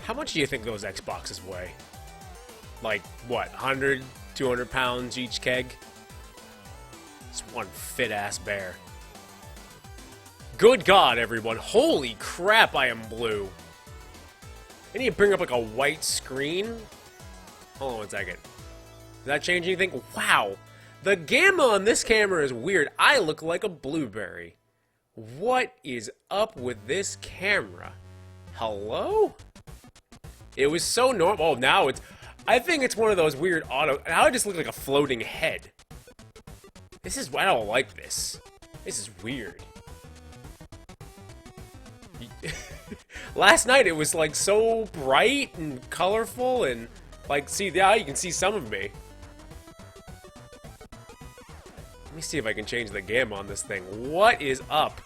How much do you think those Xboxes weigh? Like, what, 100, 200 pounds each keg? It's one fit-ass bear. Good God, everyone. Holy crap, I am blue. I need to bring up, like, a white screen. Hold on one second. Does that change anything? Wow. The gamma on this camera is weird. I look like a blueberry. What is up with this camera? Hello? It was so normal. Oh, now it's... I think it's one of those weird auto... Now I just look like a floating head. This is... I don't like this. This is weird. Last night it was like so bright and colorful and... Like, see, now you can see some of me. Let me see if I can change the gamma on this thing. What is up?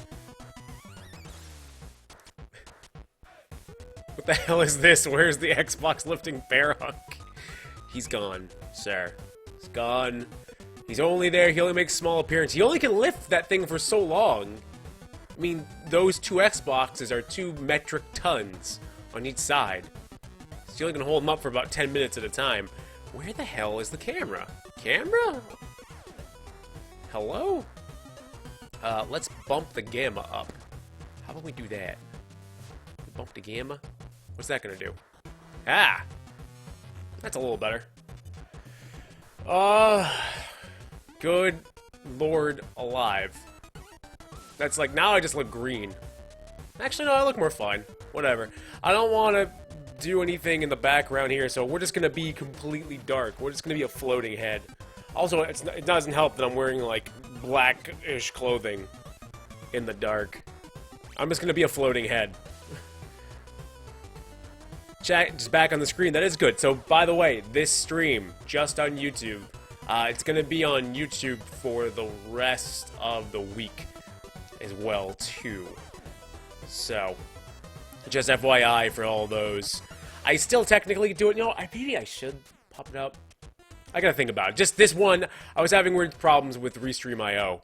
What the hell is this? Where's the Xbox lifting bear hunk? He's gone, sir. He's gone. He's only there. He only makes small appearance. He only can lift that thing for so long. I mean, those two Xboxes are 2 metric tons on each side. So you only can hold them up for about 10 minutes at a time. Where the hell is the camera? Camera? Hello? Let's bump the gamma up. How about we do that? Bump the gamma? What's that gonna do? Ah! That's a little better. Good Lord alive. That's like, now I just look green. Actually, no, I look more fine. Whatever. I don't want to do anything in the background here, so we're just gonna be completely dark. We're just gonna be a floating head. Also, it doesn't help that I'm wearing, like, blackish clothing in the dark. I'm just gonna be a floating head. Chat is back on the screen. That is good. So, by the way, this stream, just on YouTube, it's gonna be on YouTube for the rest of the week as well, too. So, just FYI for all those. I still technically do it. You know, maybe I should pop it up. I gotta think about it. Just this one, I was having weird problems with Restream.io,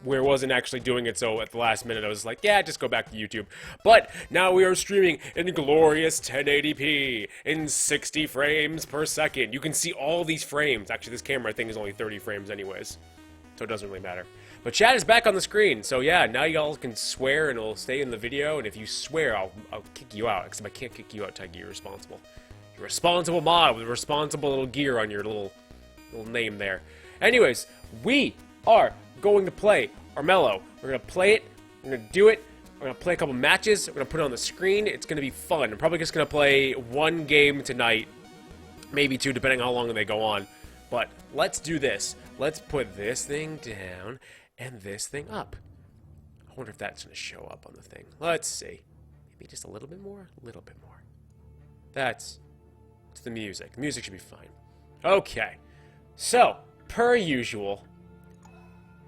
where it wasn't actually doing it, so at the last minute I was like, yeah, just go back to YouTube. But now we are streaming in glorious 1080p, in 60 frames per second. You can see all these frames. Actually, this camera, I think, is only 30 frames anyways, so it doesn't really matter. But chat is back on the screen, so yeah, now y'all can swear and it'll stay in the video, and if you swear, I'll kick you out, except I can't kick you out, Tiggy, you're responsible. You're a responsible mod with a responsible little gear on your little name there. Anyways, we are going to play Armello. We're going to play it, we're going to do it, we're going to play a couple matches, we're going to put it on the screen, it's going to be fun. I'm probably just going to play 1 game tonight, maybe 2, depending on how long they go on. But let's do this. Let's put this thing down and this thing up. I wonder if that's going to show up on the thing. Let's see. Maybe just a little bit more? A little bit more. That's the music. The music should be fine. Okay. So, per usual,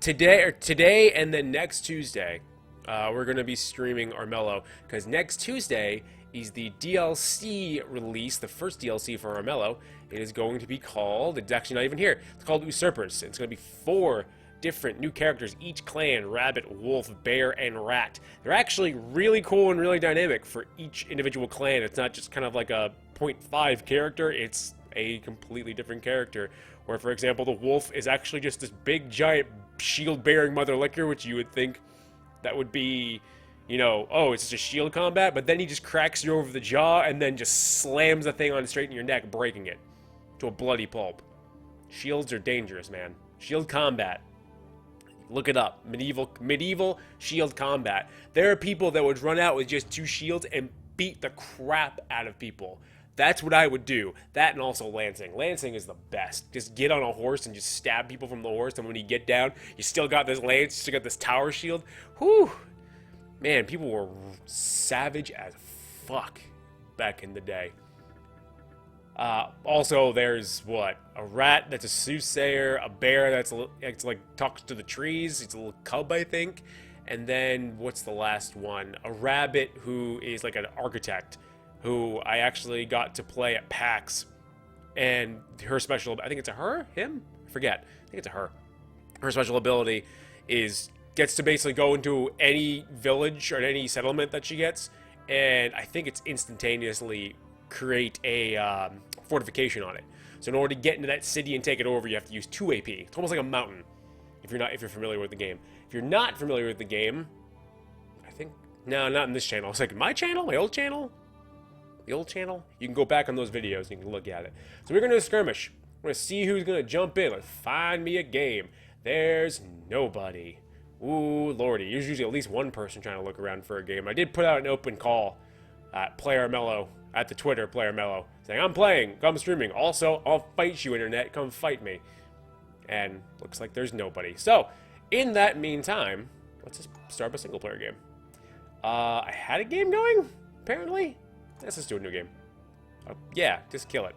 today and then next Tuesday, we're going to be streaming Armello, because next Tuesday is the DLC release, the first DLC for Armello. It is going to be called, it's actually not even here, it's called Usurpers. It's going to be 4 different new characters, each clan: rabbit, wolf, bear, and rat. They're actually really cool and really dynamic for each individual clan. It's not just kind of like a 0.5 character, it's a completely different character. Where, for example, the wolf is actually just this big, giant, shield-bearing mother licker, which you would think that would be, you know, oh, it's just a shield combat, but then he just cracks you over the jaw and then just slams the thing on straight in your neck, breaking it to a bloody pulp. Shields are dangerous, man. Shield combat. Look it up. Medieval shield combat. There are people that would run out with just 2 shields and beat the crap out of people. That's what I would do. That and also lancing. Lancing is the best. Just get on a horse and just stab people from the horse, and when you get down, you still got this lance, you still got this tower shield. Whew. Man, people were savage as fuck back in the day. Also, there's, what, a rat that's a soothsayer, a bear that's like talks to the trees, it's a little cub, I think, and then, what's the last one? A rabbit who is like an architect, who I actually got to play at PAX, and her special, I think it's a her? Him? I forget. I think it's a her. Her special ability is, gets to basically go into any village or any settlement that she gets, and I think it's instantaneously create a fortification on it. So in order to get into that city and take it over, you have to use 2 AP. It's almost like a mountain, if you're familiar with the game. If you're not familiar with the game, I think no, not in this channel. It's like my channel, my old channel, the old channel. You can go back on those videos and you can look at it. So we're gonna do a skirmish. We're gonna see who's gonna jump in. Let's find me a game. There's nobody. Ooh, lordy. There's usually at least one person trying to look around for a game. I did put out an open call at Armello, at the Twitter, Armello, saying, I'm playing, come streaming. Also, I'll fight you, internet. Come fight me. And looks like there's nobody. So, in that meantime, let's just start a single-player game. I had a game going, apparently. Let's just do a new game. Yeah, just kill it.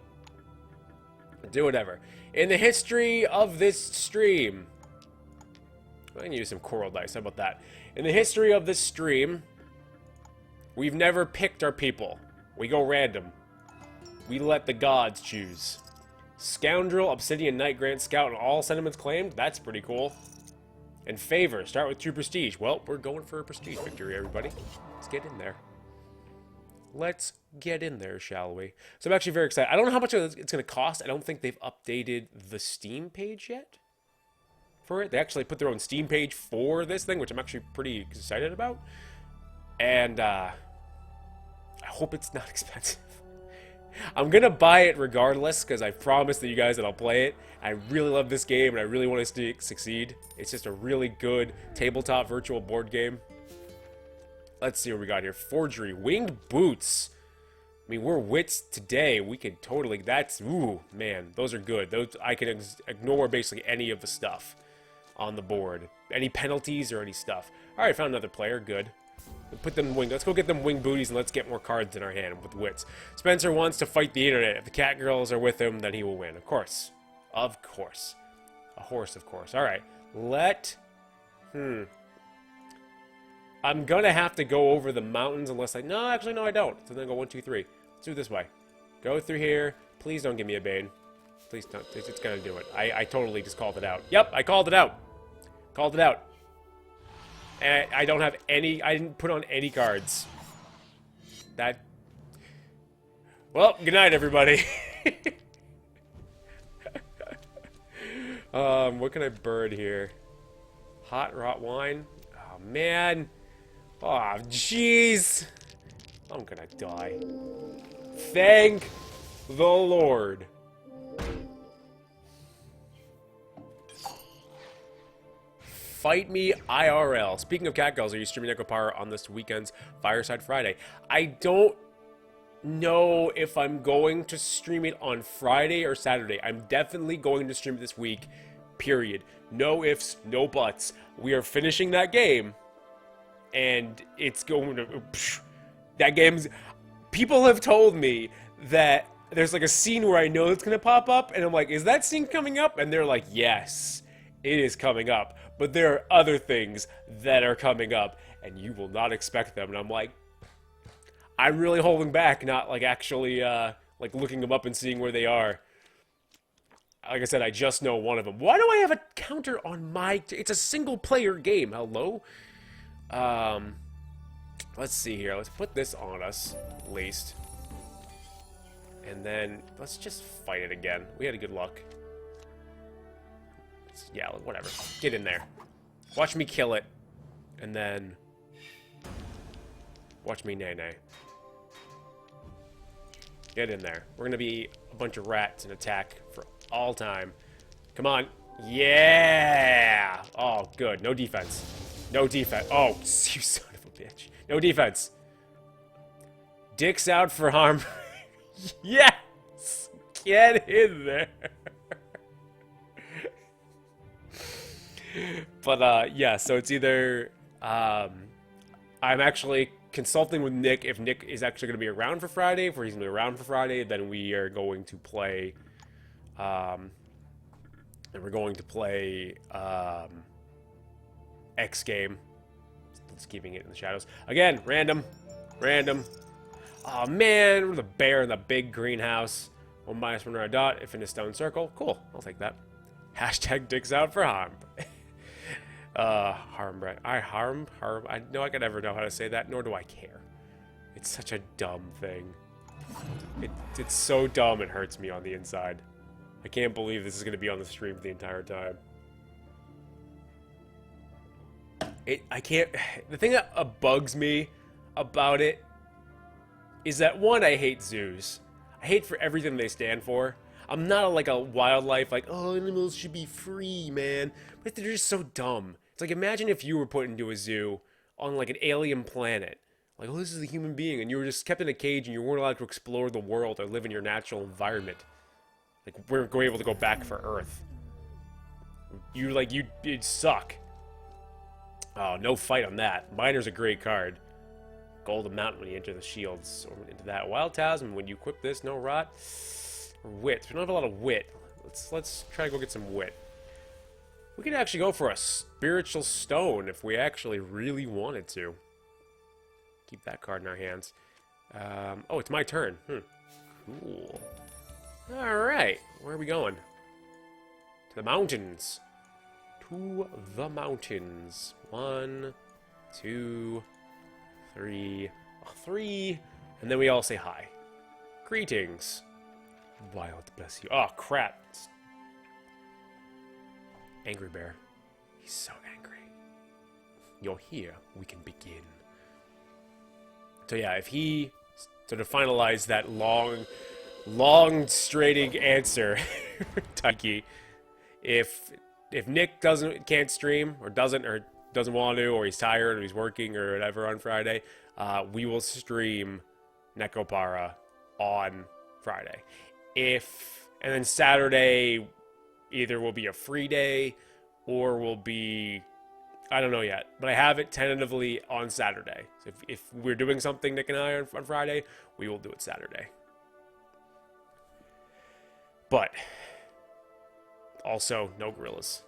Do whatever. In the history of this stream... I can use some coral dice. How about that? In the history of this stream, we've never picked our people. We go random. We let the gods choose. Scoundrel, Obsidian Knight, Grant Scout, and all sentiments claimed. That's pretty cool. And favor. Start with 2 prestige. Well, we're going for a prestige victory, everybody. Let's get in there. Let's get in there, shall we? So I'm actually very excited. I don't know how much it's going to cost. I don't think they've updated the Steam page yet. For it. They actually put their own Steam page for this thing, which I'm actually pretty excited about. And I hope it's not expensive. I'm gonna buy it regardless, because I promised that you guys that I'll play it. I really love this game, and I really want to succeed. It's just a really good tabletop virtual board game. Let's see what we got here. Forgery. Winged boots. I mean, we're wits today. We could totally... That's... Ooh, man. Those are good. Those I can ignore basically any of the stuff on the board. Any penalties or any stuff. Alright, found another player. Good. Put them wing. Let's go get them wing booties and let's get more cards in our hand with wits. Spencer wants to fight the internet. If the cat girls are with him, then he will win. Of course. Of course. A horse, of course. Alright. I'm gonna have to go over the mountains unless I... No, actually, no, I don't. So then go 1, 2, 3. Let's do it this way. Go through here. Please don't give me a bane. Please don't. It's gonna do it. I totally just called it out. Yep, I called it out. Called it out. And I don't have any... I didn't put on any cards. That... Well, good night, everybody. What can I bird here? Hot wine. Oh, man. Oh, jeez. I'm gonna die. Thank the Lord. Fight me IRL. Speaking of cat girls, are you streaming Echo Power on this weekend's Fireside Friday? I don't know if I'm going to stream it on Friday or Saturday. I'm definitely going to stream it this week, period. No ifs, no buts. We are finishing that game, and it's going to... That game's... People have told me that there's like a scene where I know it's going to pop up, and I'm like, is that scene coming up? And they're like, yes, it is coming up. But there are other things that are coming up, and you will not expect them. And I'm like, I'm really holding back, not like actually like looking them up and seeing where they are. Like I said, I just know one of them. Why do I have a counter on my... It's a single-player game. Hello? Let's see here. Let's put this on us, at least. And then let's just fight it again. We had a good luck. Yeah, whatever. Get in there. Watch me kill it. And then... Watch me nay-nay. Get in there. We're gonna be a bunch of rats and attack for all time. Come on. Yeah! Oh, good. No defense. No defense. Oh, you son of a bitch. No defense. Dicks out for harm. Yes! Get in there. But, yeah, so it's either, I'm actually consulting with Nick. If Nick is actually going to be around for Friday, if he's going to be around for Friday, then we are going to play, X game. Just keeping it in the shadows. Again, random. Oh, man, we're the bear in the big greenhouse. 1 minus 1 dot, if in a stone circle. Cool, I'll take that. Hashtag dicks out for harm. Harm, right? I know I could never know how to say that, nor do I care. It's such a dumb thing. It's so dumb it hurts me on the inside. I can't believe this is going to be on the stream for the entire time. I can't... The thing that bugs me about it is that, one, I hate zoos. I hate for everything they stand for. I'm not like a wildlife, like, oh, animals should be free, man. But they're just so dumb. It's like, imagine if you were put into a zoo on like an alien planet. Like, oh, this is a human being, and you were just kept in a cage and you weren't allowed to explore the world or live in your natural environment. Like, we're able to go back for Earth. You'd suck. Oh, no fight on that. Miner's a great card. Golden Mountain when you enter the shields. Or into that. Wild Talisman when you equip this, no rot. Or wit. We don't have a lot of wit. Let's try to go get some wit. We could actually go for a spiritual stone if we actually really wanted to. Keep that card in our hands. Oh, it's my turn. Cool. Alright. Where are we going? To the mountains. To the mountains. 1, 2, 3. 3. And then we all say hi. Greetings. Wild bless you. Oh, crap. Angry Bear. He's so angry. You're here. We can begin. So yeah, if he... So to finalize that long straining answer, Tucky, if Nick can't stream or doesn't want to, or he's tired or he's working or whatever on Friday, we will stream Nekopara on Friday. And then Saturday either will be a free day or will be, I don't know yet, but I have it tentatively on Saturday. So if we're doing something, Nick and I, on Friday, we will do it Saturday. But also, no gorillas.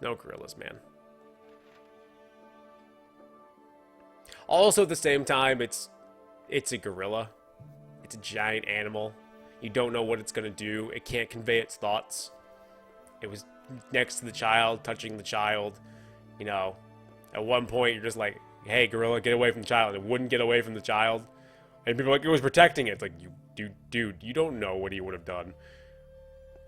No gorillas, man. Also, at the same time, it's a gorilla. It's a giant animal. You don't know what it's going to do. It can't convey its thoughts. It was next to the child, touching the child. You know, at one point, you're just like, hey, gorilla, get away from the child. It wouldn't get away from the child. And people are like, it was protecting it. It's like, dude, you don't know what he would have done.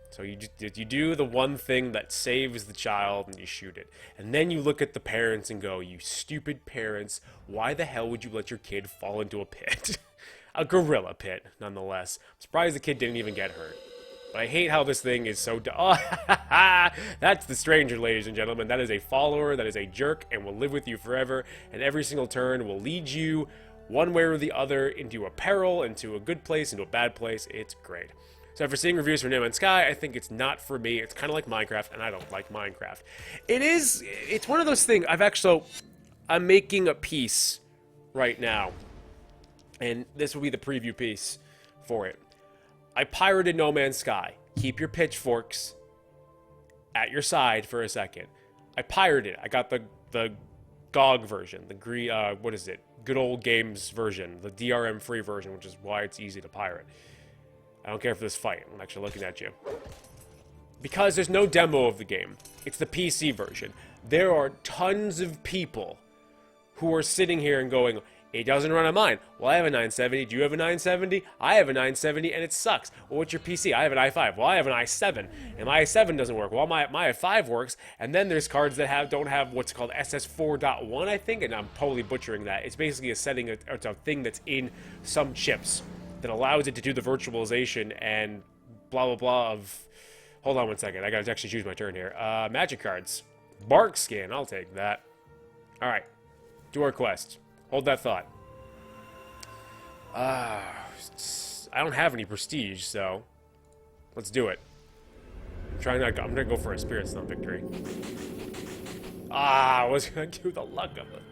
So you do the one thing that saves the child and you shoot it. And then you look at the parents and go, you stupid parents, why the hell would you let your kid fall into a pit? A gorilla pit, nonetheless. I'm surprised the kid didn't even get hurt. But I hate how this thing is so... That's the stranger, ladies and gentlemen. That is a follower, that is a jerk, and will live with you forever. And every single turn will lead you, one way or the other, into a peril, into a good place, into a bad place. It's great. So after seeing reviews for No Man's Sky, I think it's not for me. It's kind of like Minecraft, and I don't like Minecraft. It's one of those things. I'm making a piece right now. And this will be the preview piece for it. I pirated No Man's Sky. Keep your pitchforks at your side for a second. I pirated it. I got the GOG version, what is it? Good old games version, the DRM free version, which is why it's easy to pirate. I don't care for this fight. I'm actually looking at you. Because there's no demo of the game. It's the PC version. There are tons of people who are sitting here and going, it doesn't run on mine. Well, I have a 970. Do you have a 970? I have a 970, and it sucks. Well, what's your PC? I have an i5. Well, I have an i7, and my i7 doesn't work. Well, my i5 works, and then there's cards that don't have what's called SS4.1, I think, and I'm totally butchering that. It's basically a setting, it's a thing that's in some chips that allows it to do the virtualization and blah, blah, blah of... Hold on one second. I gotta actually choose my turn here. Magic cards. Bark skin. I'll take that. All right. Do our quest. Hold that thought. I don't have any prestige, so let's do it. I'm gonna go for a Spirit Stone victory. I was gonna do the luck of it.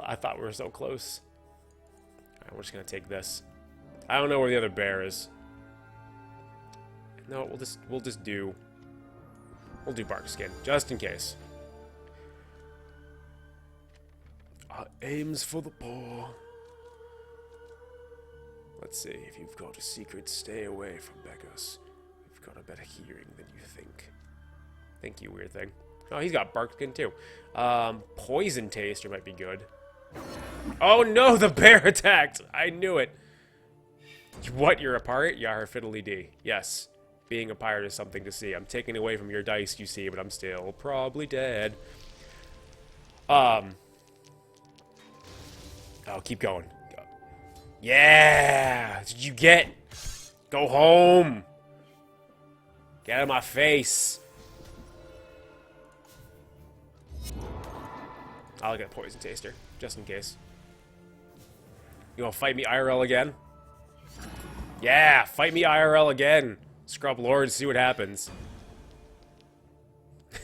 I thought we were so close. Alright, we're just gonna take this. I don't know where the other bear is. No, we'll do bark skin just in case. Aims for the paw. Let's see. If you've got a secret, stay away from beggars. You've got a better hearing than you think. Thank you, weird thing. Oh, he's got bark skin too. Poison taster might be good. Oh no, the bear attacked! I knew it. What, you're a pirate? Yar fiddly dee. Yes. Being a pirate is something to see. I'm taking away from your dice, you see, but I'm still probably dead. Oh, keep going. Yeah! What did you get? Go home! Get out of my face! I'll get a poison taster, just in case. You wanna fight me IRL again? Yeah! Fight me IRL again! Scrub Lord, see what happens.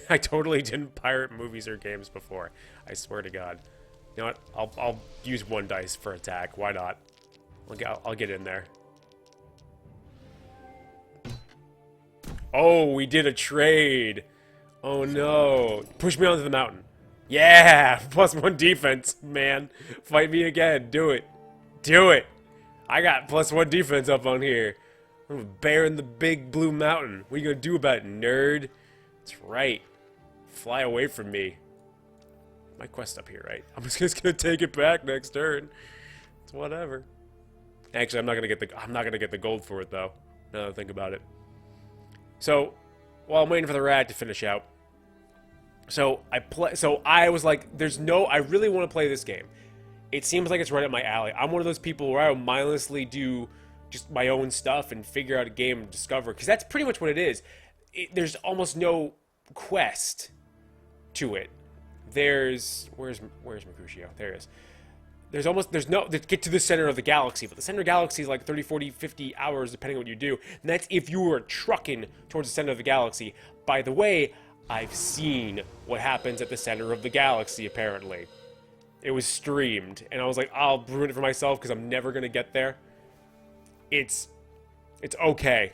I totally didn't pirate movies or games before. I swear to God. You know what? I'll use one dice for attack. Why not? I'll get in there. Oh, we did a trade. Oh no. Push me onto the mountain. Yeah! +1 defense, man. Fight me again. Do it. Do it. I got +1 defense up on here. I'm a bear in the big blue mountain. What are you gonna do about it, nerd? That's right. Fly away from me. My quest up here, right? I'm just gonna take it back next turn. It's whatever. Actually, I'm not gonna get the gold for it though. Now that I think about it. So, while I'm waiting for the rat to finish out, so I was like, I really want to play this game. It seems like it's right up my alley. I'm one of those people where I will mindlessly do just my own stuff and figure out a game and discover, because that's pretty much what it is. There's almost no quest to it. Where's Mercutio? There it is. Get to the center of the galaxy, but the center of the galaxy is like 30, 40, 50 hours, depending on what you do. And that's if you were trucking towards the center of the galaxy. By the way, I've seen what happens at the center of the galaxy, apparently. It was streamed, and I was like, I'll ruin it for myself because I'm never going to get there. It's okay.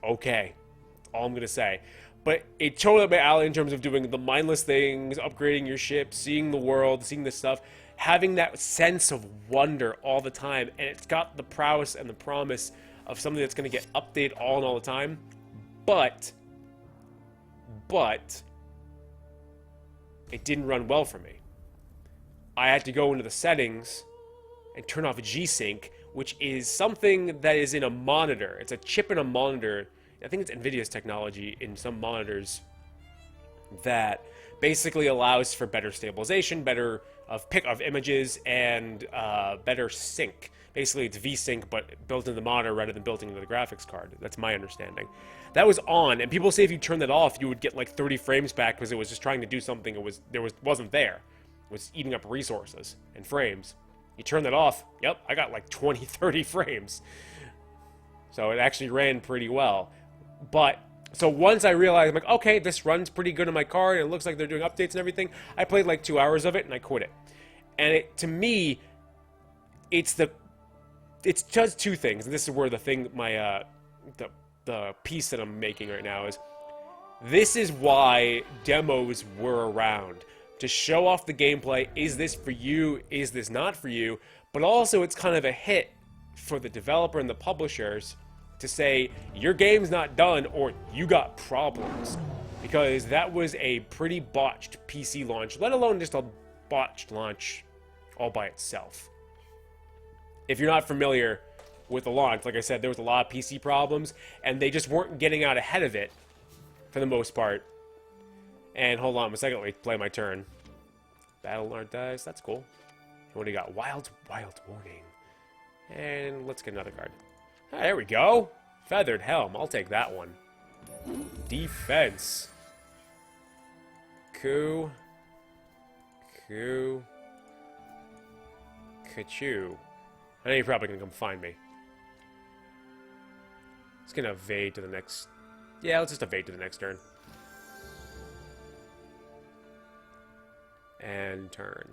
Okay. That's all I'm going to say. But it totally up my alley in terms of doing the mindless things, upgrading your ship, seeing the world, seeing this stuff, having that sense of wonder all the time, and it's got the prowess and the promise of something that's going to get updated all the time. But it didn't run well for me. I had to go into the settings and turn off G-Sync, which is something that is in a monitor. It's a chip in a monitor. I think it's NVIDIA's technology in some monitors that basically allows for better stabilization, better of images, and better sync. Basically, it's V-Sync, but built into the monitor rather than built into the graphics card. That's my understanding. That was on, and people say if you turn that off, you would get like 30 frames back because it was just trying to do something wasn't there. It was eating up resources and frames. You turn that off, yep, I got like 20, 30 frames. So it actually ran pretty well. But, so once I realized, I'm like, okay, this runs pretty good on my card, and it looks like they're doing updates and everything, I played like 2 hours of it, and I quit it. And to me, it does two things, and this is where the thing, the piece that I'm making right now is, this is why demos were around. To show off the gameplay, is this for you, is this not for you, but also it's kind of a hit for the developer and the publishers to say, your game's not done, or you got problems. Because that was a pretty botched PC launch, let alone just a botched launch all by itself. If you're not familiar with the launch, like I said, there was a lot of PC problems, and they just weren't getting out ahead of it, for the most part. And hold on a second, let me play my turn. Battle Art dice, that's cool. What do you got? Wild Warning. And let's get another card. Ah, there we go. Feathered Helm, I'll take that one. Defense. Coo. Coo. Kachoo. I know you're probably gonna come find me. It's gonna evade to the next... Yeah, let's just evade to the next turn. And turn.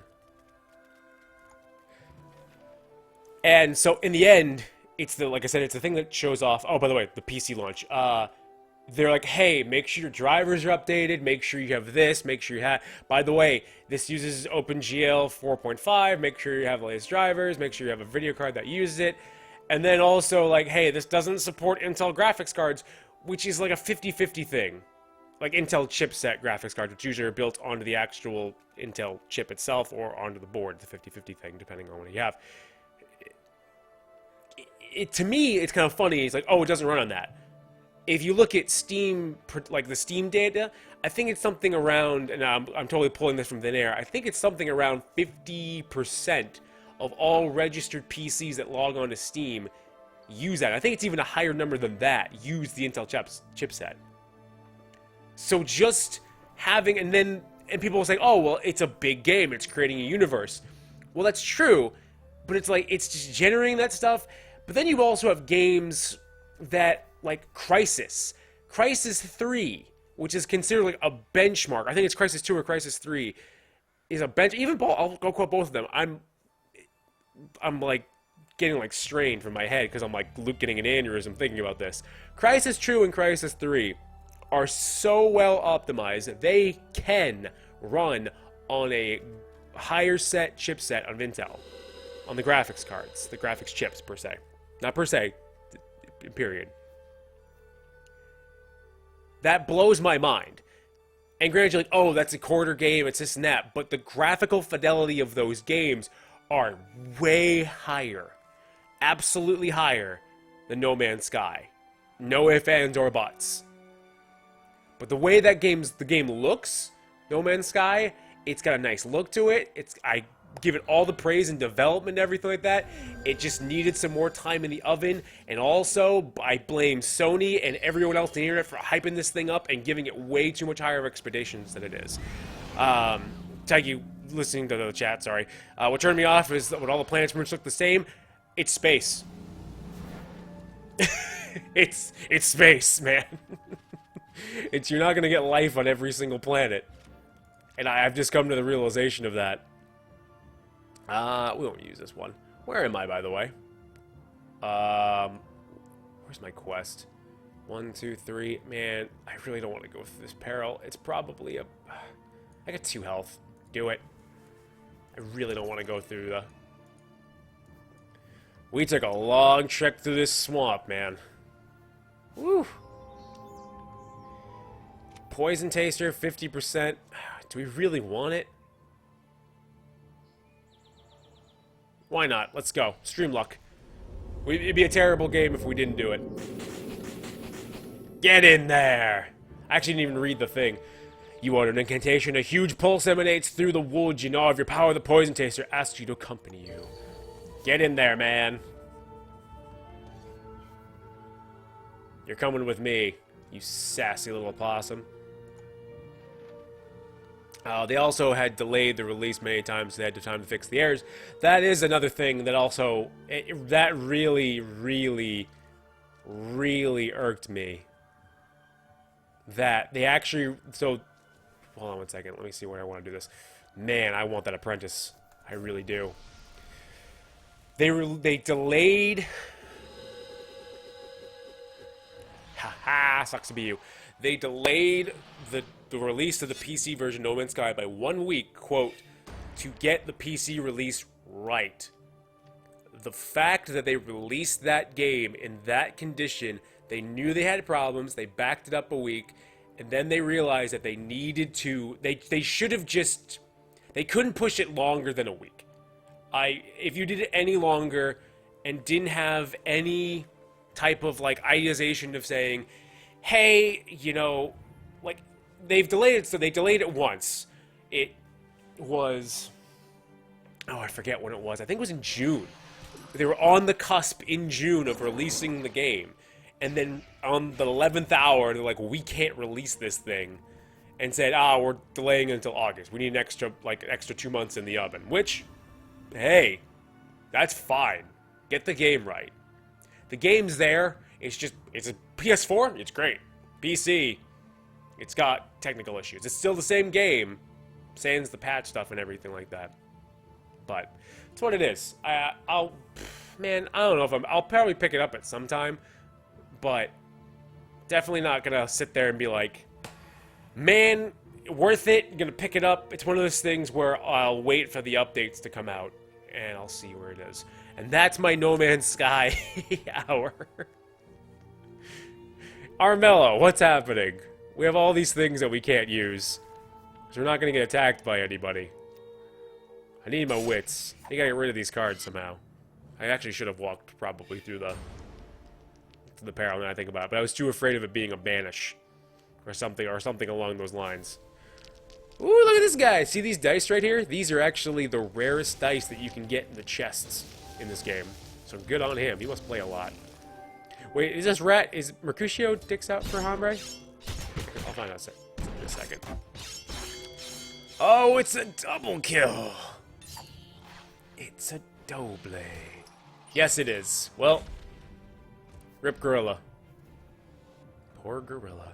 And so in the end, it's the, like I said, it's the thing that shows off. Oh, by the way, the PC launch. They're like, hey, make sure your drivers are updated. Make sure you have this. Make sure you have. By the way, this uses OpenGL 4.5. Make sure you have the latest drivers. Make sure you have a video card that uses it. And then also like, hey, this doesn't support Intel graphics cards, which is like a 50-50 thing. like Intel chipset graphics cards, which usually are built onto the actual Intel chip itself or onto the board. It's a 50-50 thing, depending on what you have. To me, it's kind of funny. It's like, oh, it doesn't run on that. If you look at Steam, like the Steam data, I think it's something around, and I'm totally pulling this from thin air, I think it's something around 50% of all registered PCs that log on to Steam use that. I think it's even a higher number than that, use the Intel chipset. So just having, and people will say, oh, well, it's a big game, it's creating a universe. Well, that's true, but it's like, it's just generating that stuff. But then you also have games that, like Crisis 3, which is considered like a benchmark. I think it's Crisis 2 or Crisis 3 is a bench. Even I'll go quote both of them. I'm like getting like strained from my head because I'm like getting an aneurysm thinking about this. Crisis 2 and Crisis 3 are so well optimized that they can run on a higher set chipset of Intel, on the graphics cards, the graphics chips per se. Not per se, period. That blows my mind. And granted, you're like, oh, that's a quarter game, it's this and that. But the graphical fidelity of those games are way higher. Absolutely higher than No Man's Sky. No ifs, ands, or buts. But the way that the game looks, No Man's Sky, it's got a nice look to it. I give it all the praise and development and everything like that. It just needed some more time in the oven. And also, I blame Sony and everyone else on the internet for hyping this thing up and giving it way too much higher expectations than it is. Thank you, listening to the chat, sorry. What turned me off is that when all the planets pretty much look the same, it's space. It's space, man. You're not going to get life on every single planet. And I've just come to the realization of that. We won't use this one. Where am I, by the way? Where's my quest? 1, 2, 3. Man, I really don't want to go through this peril. It's probably I got 2 health. Do it. I really don't want to go through the... We took a long trek through this swamp, man. Woo! Poison taster, 50%. Do we really want it? Why not? Let's go. Stream luck. It'd be a terrible game if we didn't do it. Get in there! I actually didn't even read the thing. You order an incantation. A huge pulse emanates through the woods. You know of your power. The poison taster asks you to accompany you. Get in there, man. You're coming with me, you sassy little possum. They also had delayed the release many times. They had time to fix the errors. That is another thing that also... that really, really, really irked me. That they actually... So, hold on one second. Let me see where I want to do this. Man, I want that apprentice. I really do. They delayed... Haha, sucks to be you. They delayed the release of the PC version No Man's Sky by 1 week, quote, to get the PC release right. The fact that they released that game in that condition, they knew they had problems, they backed it up a week, and then they realized that they needed to, they should have just, they couldn't push it longer than a week. If you did it any longer and didn't have any type of like idealization of saying, hey, you know, like, they've delayed it, so they delayed it once. It was... Oh, I forget when it was. I think it was in June. They were on the cusp in June of releasing the game. And then on the 11th hour, they're like, we can't release this thing. And said, we're delaying it until August. We need an extra 2 months in the oven. Which, hey, that's fine. Get the game right. The game's there. It's a PS4. It's great. PC... It's got technical issues. It's still the same game, sans the patch stuff and everything like that. But it's what it is. Man, I don't know if I'll probably pick it up at some time, but definitely not gonna sit there and be like, man, worth it. Gonna pick it up. It's one of those things where I'll wait for the updates to come out and I'll see where it is. And that's my No Man's Sky hour. Armello, what's happening? We have all these things that we can't use. So we're not going to get attacked by anybody. I need my wits. I gotta get rid of these cards somehow. I actually should have walked probably through the peril now I think about it, but I was too afraid of it being a banish. Or something along those lines. Ooh, look at this guy! See these dice right here? These are actually the rarest dice that you can get in the chests in this game. So good on him. He must play a lot. Wait, is this rat... Is Mercutio dicks out for Hombre? I'll find out in a second. Oh, it's a double kill! It's a double. Yes, it is. Well, rip gorilla. Poor gorilla.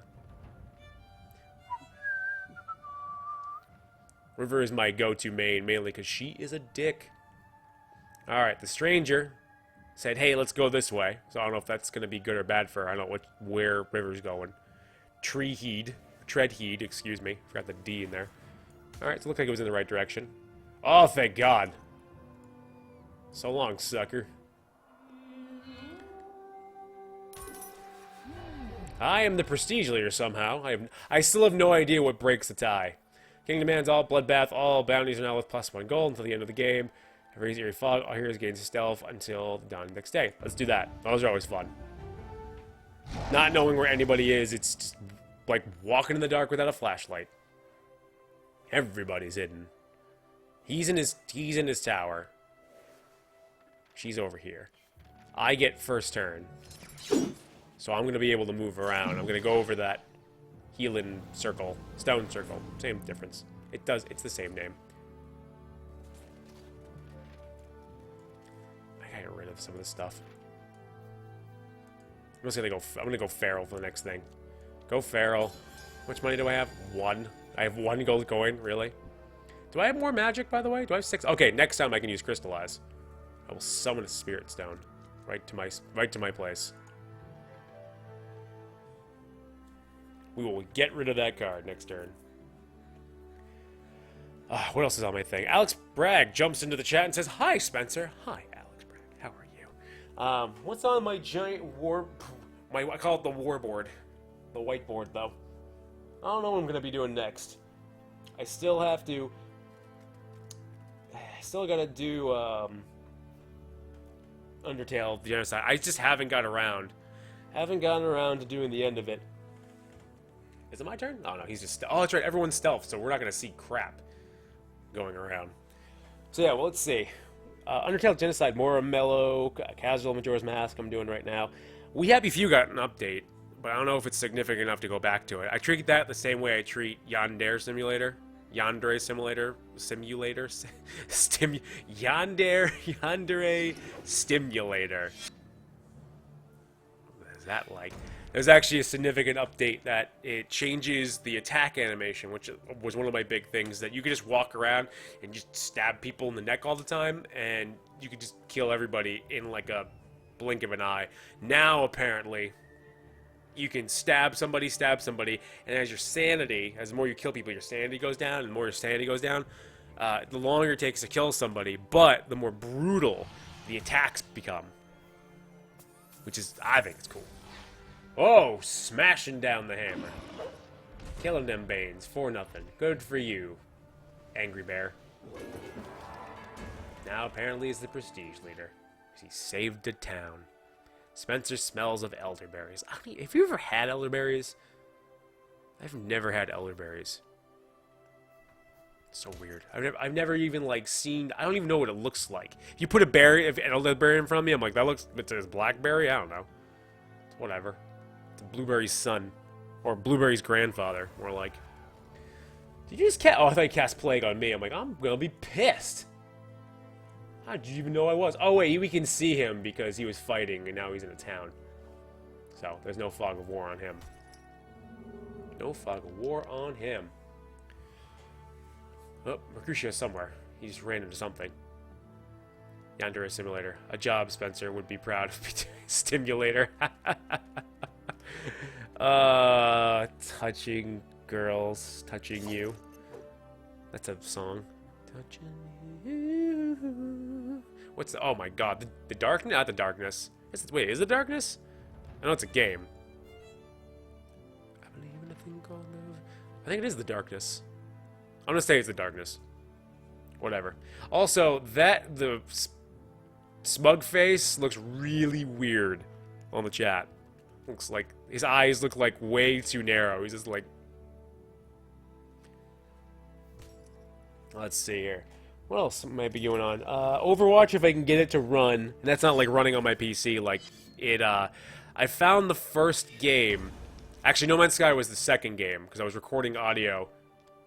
River is my go-to main, mainly because she is a dick. Alright, the stranger said, hey, let's go this way. So I don't know if that's going to be good or bad for her. I don't know where River's going. Treadheed, excuse me. Forgot the D in there. Alright, so it looked like it was in the right direction. Oh, thank God. So long, sucker. I am the prestige leader somehow. I still have no idea what breaks the tie. King demands all bloodbath, all bounties are now with +1 gold until the end of the game. Every eerie fog, all heroes gain stealth until the dawn of the next day. Let's do that. Those are always fun. Not knowing where anybody is, it's just like walking in the dark without a flashlight. Everybody's hidden. He's in his tower. She's over here. I get first turn. So I'm gonna be able to move around. I'm gonna go over that healing circle. Stone circle. Same difference. It's the same name. I gotta get rid of some of this stuff. I'm gonna go feral for the next thing. Go feral. How much money do I have? 1. I have 1 gold coin, really? Do I have more magic, by the way? Do I have 6? Okay, next time I can use crystallize. I will summon a spirit stone. Right to my place. We will get rid of that card next turn. What else is on my thing? Alex Bragg jumps into the chat and says, hi, Spencer. Hi, Alex Bragg. How are you? What's on my giant I call it the war board. The whiteboard, though. I don't know what I'm going to be doing next. I still have to... I still got to do, Undertale, the Genocide. I just haven't got around. Haven't gotten around to doing the end of it. Is it my turn? Oh, no, he's just... Oh, that's right, everyone's stealth, so we're not going to see crap going around. So, yeah, well, let's see. Undertale Genocide, more mellow, casual Majora's Mask I'm doing right now. We Happy Few got an update, but I don't know if it's significant enough to go back to it. I treat that the same way I treat Yandere Simulator. Yandere Simulator. Yandere Stimulator. What is that like? There's actually a significant update that it changes the attack animation, which was one of my big things, that you could just walk around and just stab people in the neck all the time, and you could just kill everybody in like a blink of an eye. Now, apparently, you can stab somebody, and as the more you kill people, your sanity goes down, and the more your sanity goes down, the longer it takes to kill somebody, but the more brutal the attacks become. Which is, I think it's cool. Oh, smashing down the hammer. Killing them Banes, 4-0. Good for you, Angry Bear. Now apparently he's the prestige leader. He saved the town. Spencer smells of elderberries. Have you ever had elderberries? I've never had elderberries. It's so weird. I've never even like seen. I don't even know what it looks like. If you put an elderberry in front of me, I'm like, that looks. It's a blackberry. I don't know. It's whatever. It's a blueberry's son, or blueberry's grandfather. More like. Did you just cast? Oh, I thought you cast plague on me. I'm like, I'm gonna be pissed. How did you even know I was? Oh wait, we can see him because he was fighting, and now he's in a town. So there's no fog of war on him. No fog of war on him. Oh, Mercutio's somewhere. He just ran into something. Yandere Simulator. A job Spencer would be proud of. Stimulator. Touching girls. Touching you. That's a song. Touching you. What's the... Oh my god. The darkness? Not the darkness. Wait, is it darkness? I know it's a game. I believe in a thing called think it is the darkness. I'm gonna say it's the darkness. Whatever. Also, the smug face looks really weird on the chat. Looks like his eyes look like way too narrow. He's just like... Let's see here. What else might be going on? Overwatch, if I can get it to run. And that's not like running on my PC. Like, I found the first game. Actually, No Man's Sky was the second game, because I was recording audio.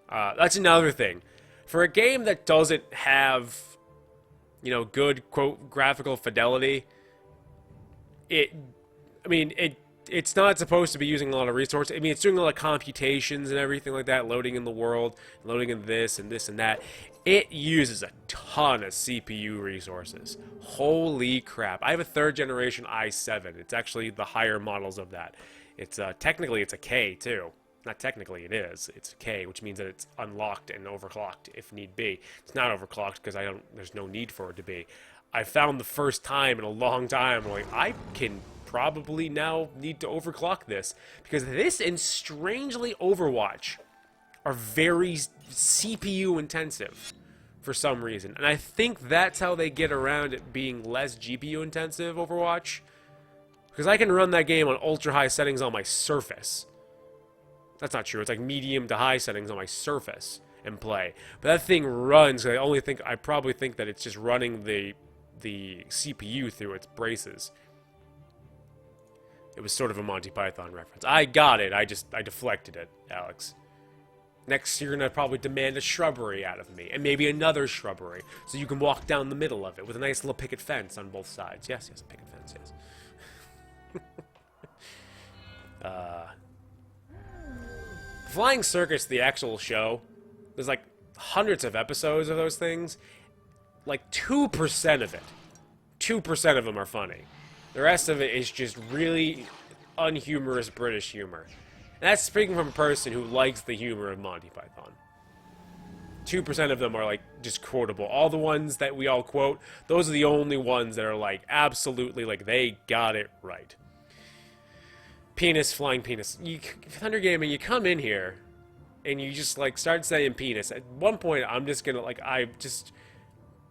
That's another thing. For a game that doesn't have, you know, good, quote, graphical fidelity, it's not supposed to be using a lot of resources. I mean, it's doing a lot of computations and everything like that, loading in the world, loading in this and that. It uses a ton of CPU resources. Holy crap. I have a 3rd generation i7. It's actually the higher models of that. It's technically it's a K too. Not technically, it is. It's a K, which means that it's unlocked and overclocked if need be. It's not overclocked because there's no need for it to be. I found the first time in a long time, like, I can probably now need to overclock this, because this and strangely Overwatch are very CPU intensive for some reason. And I think that's how they get around it being less GPU intensive, Overwatch. Because I can run that game on ultra high settings on my Surface. That's not true. It's like medium to high settings on my Surface and play. But that thing runs. I probably think that it's just running the CPU through its braces. It was sort of a Monty Python reference. I got it. I deflected it, Alex. Next, you're going to probably demand a shrubbery out of me, and maybe another shrubbery, so you can walk down the middle of it with a nice little picket fence on both sides. Yes, a picket fence, yes. Flying Circus, the actual show, there's like hundreds of episodes of those things. Like 2% of it, 2% of them are funny. The rest of it is just really unhumorous British humor. And that's speaking from a person who likes the humor of Monty Python. 2% of them are, like, just quotable. All the ones that we all quote, those are the only ones that are, like, absolutely, like, they got it right. Penis, flying penis. Thunder Gaming, you come in here, and you just, like, start saying penis. At one point, I'm just gonna, like,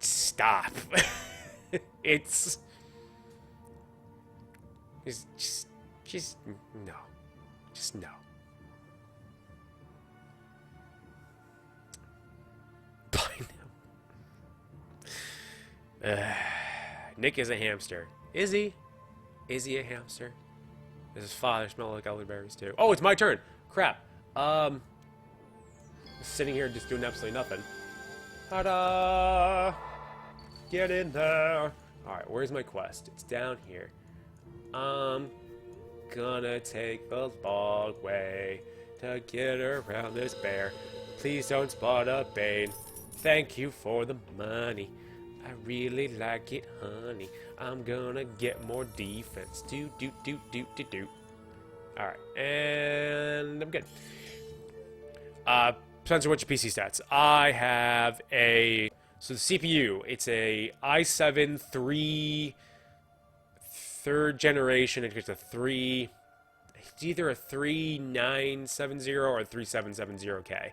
stop. It's... Just no. Just no. Nick is a hamster. Is he? Is he a hamster? Does his father smell like elderberries too? Oh, it's my turn. Crap. Sitting here just doing absolutely nothing. Ta-da! Get in there. Alright, where's my quest? It's down here. I'm gonna take the long way to get around this bear. Please don't spot a bane. Thank you for the money. I really like it, honey. I'm gonna get more defense. Do. Alright, and I'm good. Spencer, what's your PC stats? I have so the CPU, it's a i7 3rd generation. It's it's either a 3970 or a 3770K.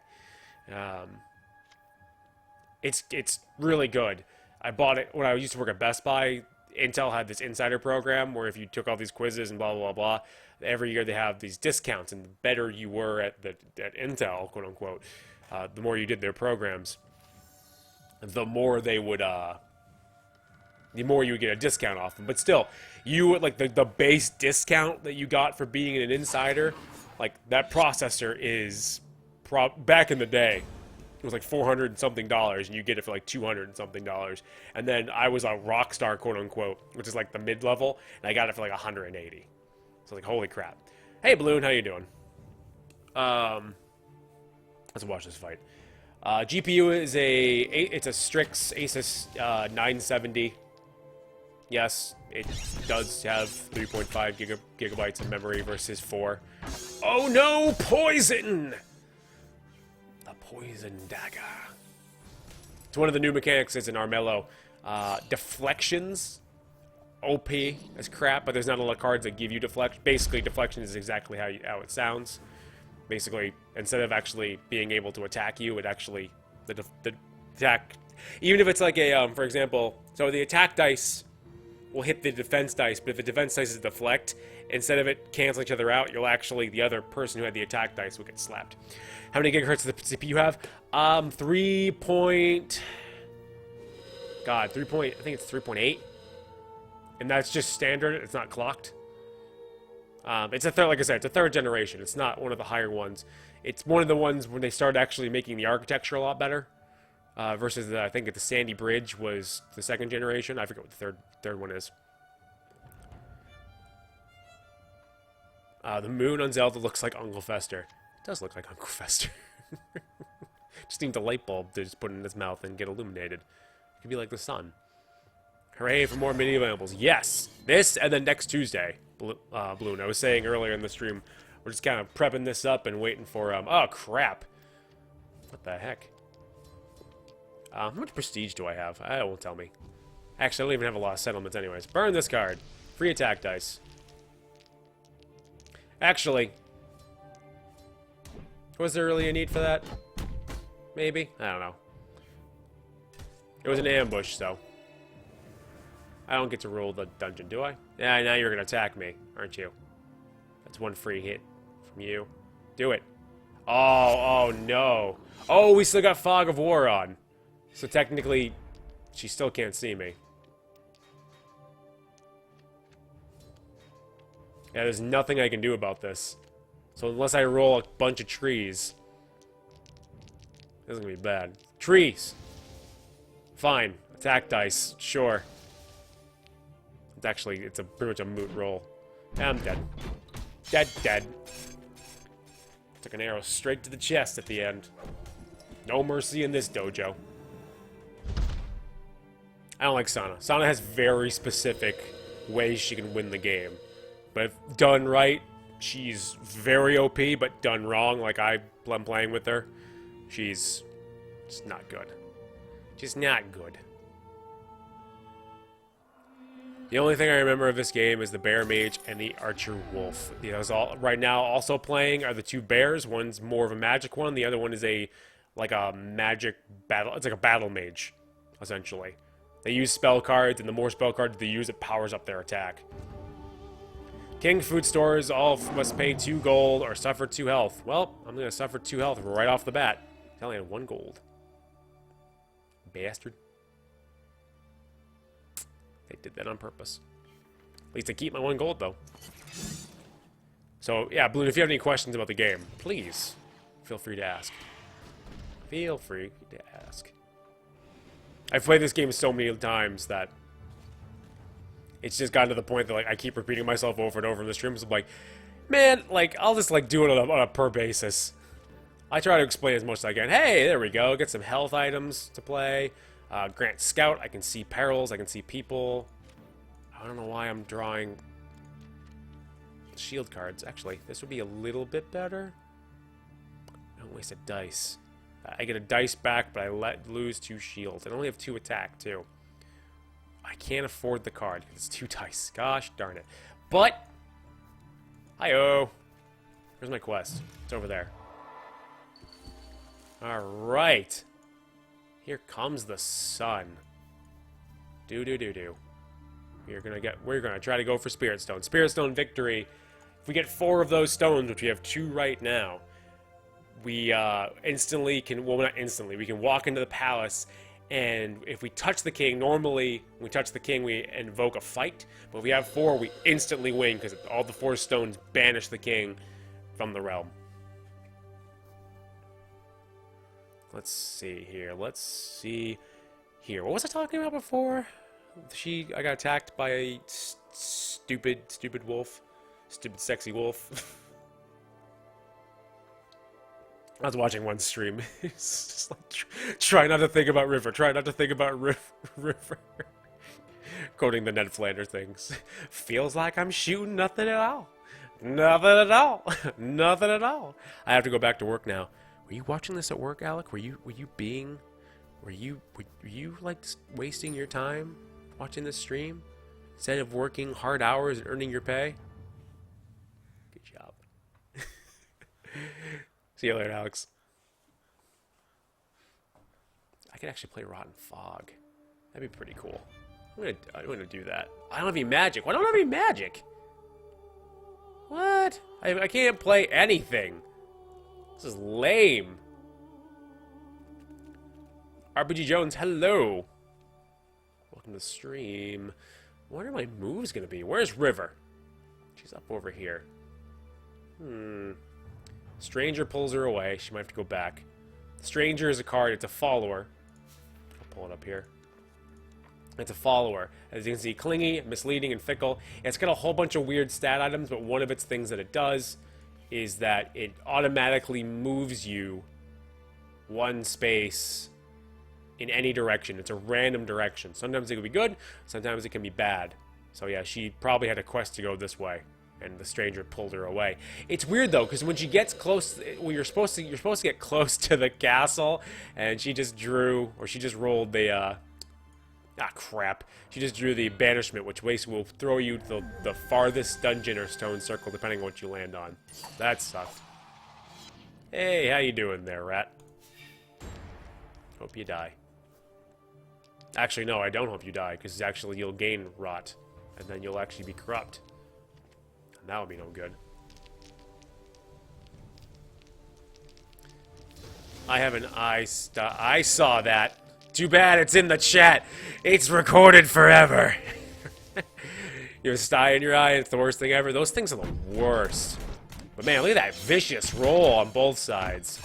It's really good. I bought it when I used to work at Best Buy. Intel had this insider program where if you took all these quizzes and blah, blah, blah, every year they have these discounts, and the better you were at Intel, quote unquote, the more you did their programs, the more they would, the more you would get a discount off them. But still, you would, like, the base discount that you got for being an insider, like, that processor is, back in the day, it was like $400 and something, and you get it for like $200 and something. And then I was a rock star, quote unquote, which is like the mid-level, and I got it for like 180. So like, holy crap. Hey, Balloon, how you doing? Let's watch this fight. GPU is it's a Strix Asus 970. Yes, it does have 3.5 gigabytes of memory versus 4. Oh no, poison! Poison dagger. It's one of the new mechanics. It's an Armello. Deflections, OP as crap, but there's not a lot of cards that give you deflection. Basically, deflection is exactly how it sounds. Basically, Instead of actually being able to attack you, it actually the attack, even if it's like a for example, so the attack dice will hit the defense dice, but if the defense dice is deflect, instead of it canceling each other out, you'll actually, the other person who had the attack dice will get slapped. How many gigahertz does the CPU have? 3 point... God, 3 point... I think it's 3.8. And that's just standard. It's not clocked. It's a third, like I said, it's a third generation. It's not one of the higher ones. It's one of the ones when they started actually making the architecture a lot better. Versus, I think the Sandy Bridge was the second generation. I forget what the third one is. The moon on Zelda looks like Uncle Fester. It does look like Uncle Fester. Just need the light bulb to just put in his mouth and get illuminated. It could be like the sun. Hooray for more mini available. Yes! This and then next Tuesday, Balloon. I was saying earlier in the stream, we're just kind of prepping this up and waiting for, oh crap. What the heck? How much prestige do I have? It won't tell me. Actually, I don't even have a lot of settlements anyways. Burn this card. Free attack dice. Actually, was there really a need for that? Maybe? I don't know. It was an ambush, so. I don't get to rule the dungeon, do I? Yeah, now you're going to attack me, aren't you? That's one free hit from you. Do it. Oh no. Oh, we still got Fog of War on. So technically, she still can't see me. Yeah, there's nothing I can do about this. So unless I roll a bunch of trees, this is gonna be bad. Trees! Fine. Attack dice. Sure. It's actually, it's pretty much a moot roll. I'm dead. Dead. Took an arrow straight to the chest at the end. No mercy in this dojo. I don't like Sana. Sana has very specific ways she can win the game. But if done right, she's very OP, but done wrong, like I'm playing with her, she's just not good. Just not good. The only thing I remember of this game is the Bear Mage and the Archer Wolf. Right now also playing are the two bears. One's more of a magic one. The other one is like a magic battle. It's like a battle mage, essentially. They use spell cards, and the more spell cards they use, it powers up their attack. King food stores all must pay 2 gold or suffer 2 health. Well, I'm going to suffer 2 health right off the bat. I only had 1 gold. Bastard. They did that on purpose. At least I keep my 1 gold, though. So, yeah, Balloon, if you have any questions about the game, please feel free to ask. Feel free to ask. I've played this game so many times that it's just gotten to the point that, like, I keep repeating myself over and over in the streams. I'm like, man, like, I'll just, like, do it on a per basis. I try to explain as much as I can. Hey, there we go. Get some health items to play. Grant Scout. I can see perils. I can see people. I don't know why I'm drawing shield cards. Actually, this would be a little bit better. Don't waste a dice. I get a dice back, but I lose 2 shields. I only have 2 attack, too. I can't afford the card because it's 2 dice. Gosh darn it. But, hi-oh. Where's my quest? It's over there. Alright. Here comes the sun. Do. We're gonna try to go for Spirit Stone. Spirit Stone victory. If we get 4 of those stones, which we have 2 right now, we instantly can, well, not instantly, we can walk into the palace, and if we touch the king, normally when we touch the king we invoke a fight, but if we have 4, we instantly win because all the 4 stones banish the king from the realm. Let's see here. What was I talking about before? I got attacked by a stupid wolf. Stupid sexy wolf. I was watching one stream. It's just like, try not to think about River. Try not to think about River. Quoting the Ned Flanders things. Feels like I'm shooting nothing at all. Nothing at all. Nothing at all. I have to go back to work now. Were you watching this at work, Alec? Were you like wasting your time watching this stream instead of working hard hours and earning your pay? Good job. See you later, Alex. I could actually play Rotten Fog. That'd be pretty cool. I'm gonna do that. I don't have any magic. Why don't I have any magic? What? I can't play anything. This is lame. RPG Jones, hello. Welcome to the stream. What are my moves gonna be? Where's River? She's up over here. Stranger pulls her away. She might have to go back. Stranger is a card. It's a follower. I'll pull it up here. It's a follower. As you can see, clingy, misleading, and fickle. It's got a whole bunch of weird stat items, but one of its things that it does is that it automatically moves you one space in any direction. It's a random direction. Sometimes it can be good, sometimes it can be bad. So yeah, she probably had a quest to go this way, and the stranger pulled her away. It's weird though, because when she gets close, well, you're supposed to get close to the castle, and she just drew, or she just rolled the crap. She just drew the banishment, which will throw you to the farthest dungeon or stone circle, depending on what you land on. That sucks. Hey, how you doing there, rat? Hope you die. Actually, no, I don't hope you die, because actually you'll gain rot, and then you'll actually be corrupt. And that would be no good. I have an I saw that. Too bad it's in the chat. It's recorded forever. You have a sty in your eye, it's the worst thing ever. Those things are the worst. But man, look at that vicious roll on both sides.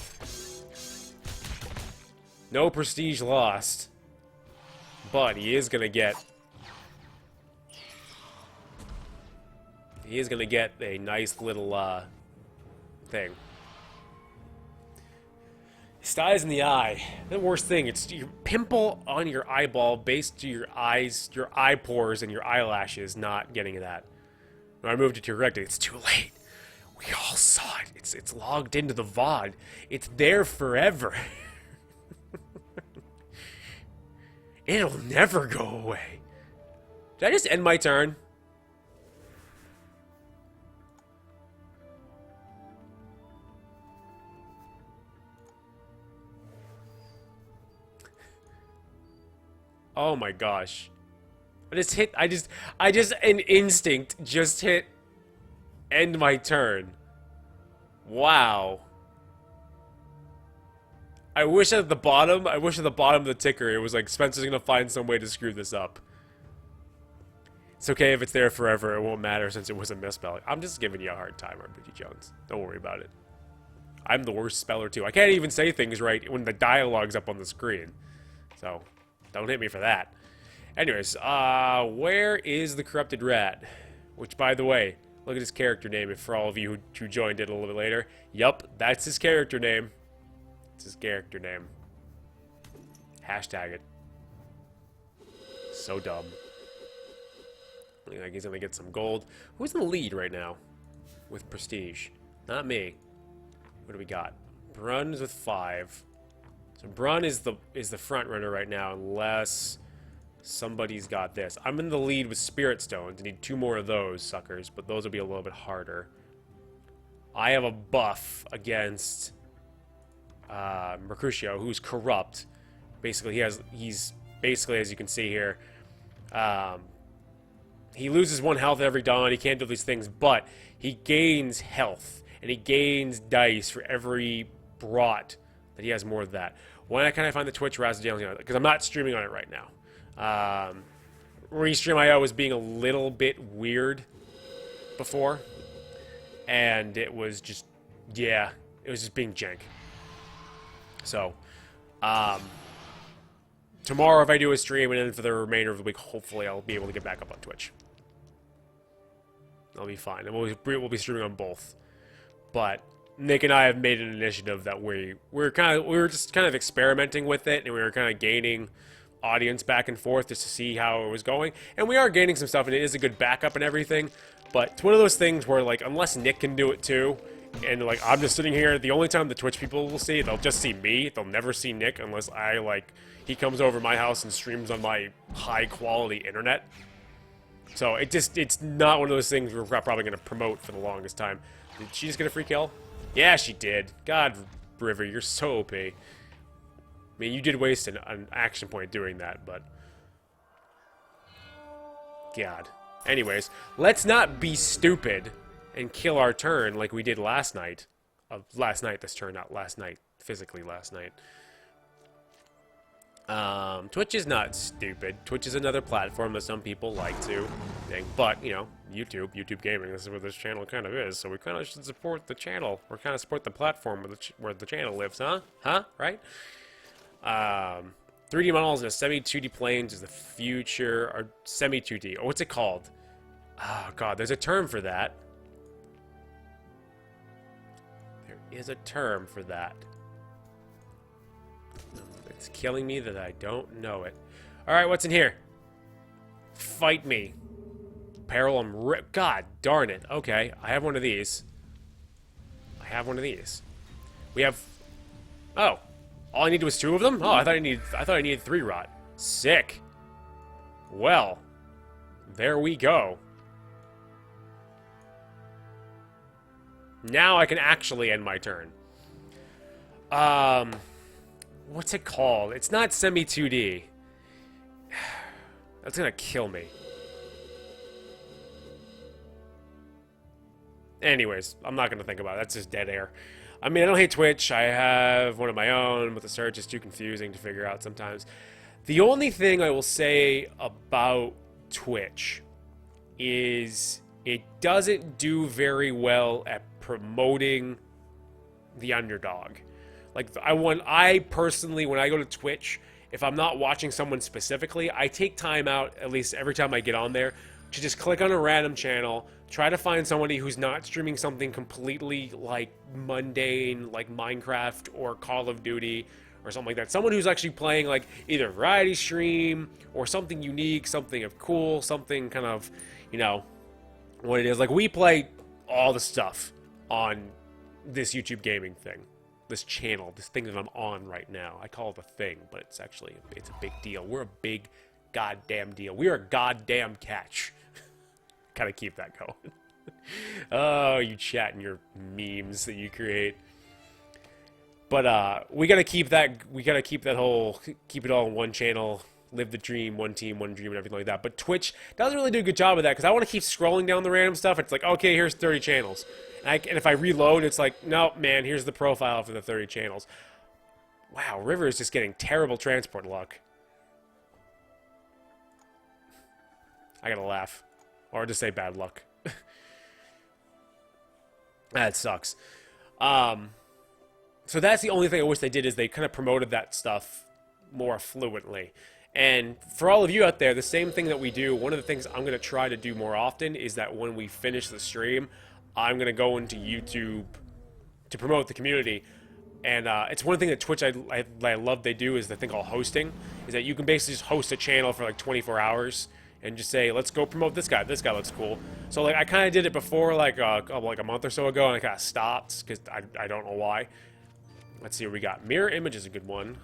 No prestige lost. But he is gonna get... He is gonna get a nice little, thing. Styes in the eye. The worst thing, it's your pimple on your eyeball based to your eyes, your eye pores, and your eyelashes not getting that. When I moved it to correct it, it's too late. We all saw it. It's logged into the VOD. It's there forever. It'll never go away. Did I just end my turn? Oh my gosh. I just an instinct just hit end my turn. Wow. I wish at the bottom of the ticker it was like Spencer's gonna find some way to screw this up. It's okay if it's there forever, it won't matter since it was a misspelling. I'm just giving you a hard time, RPG Jones. Don't worry about it. I'm the worst speller too. I can't even say things right when the dialogue's up on the screen. So don't hit me for that. Anyways, where is the corrupted rat? Which, by the way, look at his character name. If for all of you who joined it a little bit later, yup, that's his character name. It's his character name. Hashtag it. So dumb. Looking like he's gonna get some gold. Who's in the lead right now with prestige? Not me. What do we got? Brun's with 5. So Brun is the front runner right now, unless somebody's got this. I'm in the lead with Spirit Stones. I need 2 more of those suckers, but those will be a little bit harder. I have a buff against Mercutio, who's corrupt. Basically, he's basically, as you can see here, he loses 1 health every dawn. He can't do these things, but he gains health and he gains dice for every brought that he has more of that. When can I find the Twitch Razzle? Because I'm not streaming on it right now. Restream.io was being a little bit weird before, and it was just, yeah, it was just being jank. So, tomorrow if I do a stream, and then for the remainder of the week, hopefully I'll be able to get back up on Twitch. I'll be fine, and we'll be streaming on both. But Nick and I have made an initiative that we were just kind of experimenting with it, and we were kind of gaining audience back and forth just to see how it was going. And we are gaining some stuff, and it is a good backup and everything. But it's one of those things where, like, unless Nick can do it too, and like I'm just sitting here, the only time the Twitch people will see, they'll just see me. They'll never see Nick unless he comes over my house and streams on my high quality internet. So it's not one of those things we're probably going to promote for the longest time. Did she just get a free kill? Yeah, she did. God, River, you're so OP. I mean, you did waste an action point doing that, but... God. Anyways, let's not be stupid and kill our turn like we did last night. This turn, not last night. Physically last night. Twitch is not stupid. Twitch is another platform that some people like to think. But, you know, YouTube Gaming, this is what this channel kind of is. So we kind of should support the channel. Or kind of support the platform where the channel lives, huh? Huh? Right? 3D models and semi-2D planes is the future. Or semi-2D. Or what's it called? Oh, God. There's a term for that. There is a term for that. It's killing me that I don't know it. Alright, what's in here? Fight me. Peril, God darn it. Okay, I have one of these. I have one of these. We have... Oh. All I needed was 2 of them? Oh, I thought I needed 3 rot. Sick. Well. There we go. Now I can actually end my turn. What's it called? It's not semi-2D. That's gonna kill me. Anyways, I'm not gonna think about it. That's just dead air. I mean, I don't hate Twitch. I have one of my own, but the search is too confusing to figure out sometimes. The only thing I will say about Twitch is it doesn't do very well at promoting the underdog. Like, I personally, when I go to Twitch, if I'm not watching someone specifically, I take time out, at least every time I get on there, to just click on a random channel, try to find somebody who's not streaming something completely, like, mundane, like Minecraft or Call of Duty or something like that. Someone who's actually playing, like, either a variety stream or something unique, something of cool, something kind of, you know, what it is. Like, we play all the stuff on this YouTube gaming thing. This channel, this thing that I'm on right now. I call it a thing, but it's actually, it's a big deal. We're a big goddamn deal. We're a goddamn catch. Gotta keep that going. Oh, you chat and your memes that you create. But, we gotta keep that whole, keep it all in one channel, live the dream, one team, one dream, and everything like that. But Twitch doesn't really do a good job of that, because I want to keep scrolling down the random stuff. It's like, okay, here's 30 channels. And if I reload, it's like, no, man, here's the profile for the 30 channels. Wow, River is just getting terrible transport luck. I gotta laugh. Or just say bad luck. That sucks. So that's the only thing I wish they did, is they kind of promoted that stuff more fluently. And for all of you out there, the same thing that we do, one of the things I'm going to try to do more often is that when we finish the stream, I'm going to go into YouTube to promote the community. And it's one thing that Twitch I love they do is the thing called hosting, is that you can basically just host a channel for like 24 hours and just say, let's go promote this guy. This guy looks cool. So like I kind of did it before, like a month or so ago, and I kind of stopped because I don't know why. Let's see what we got. Mirror image is a good one.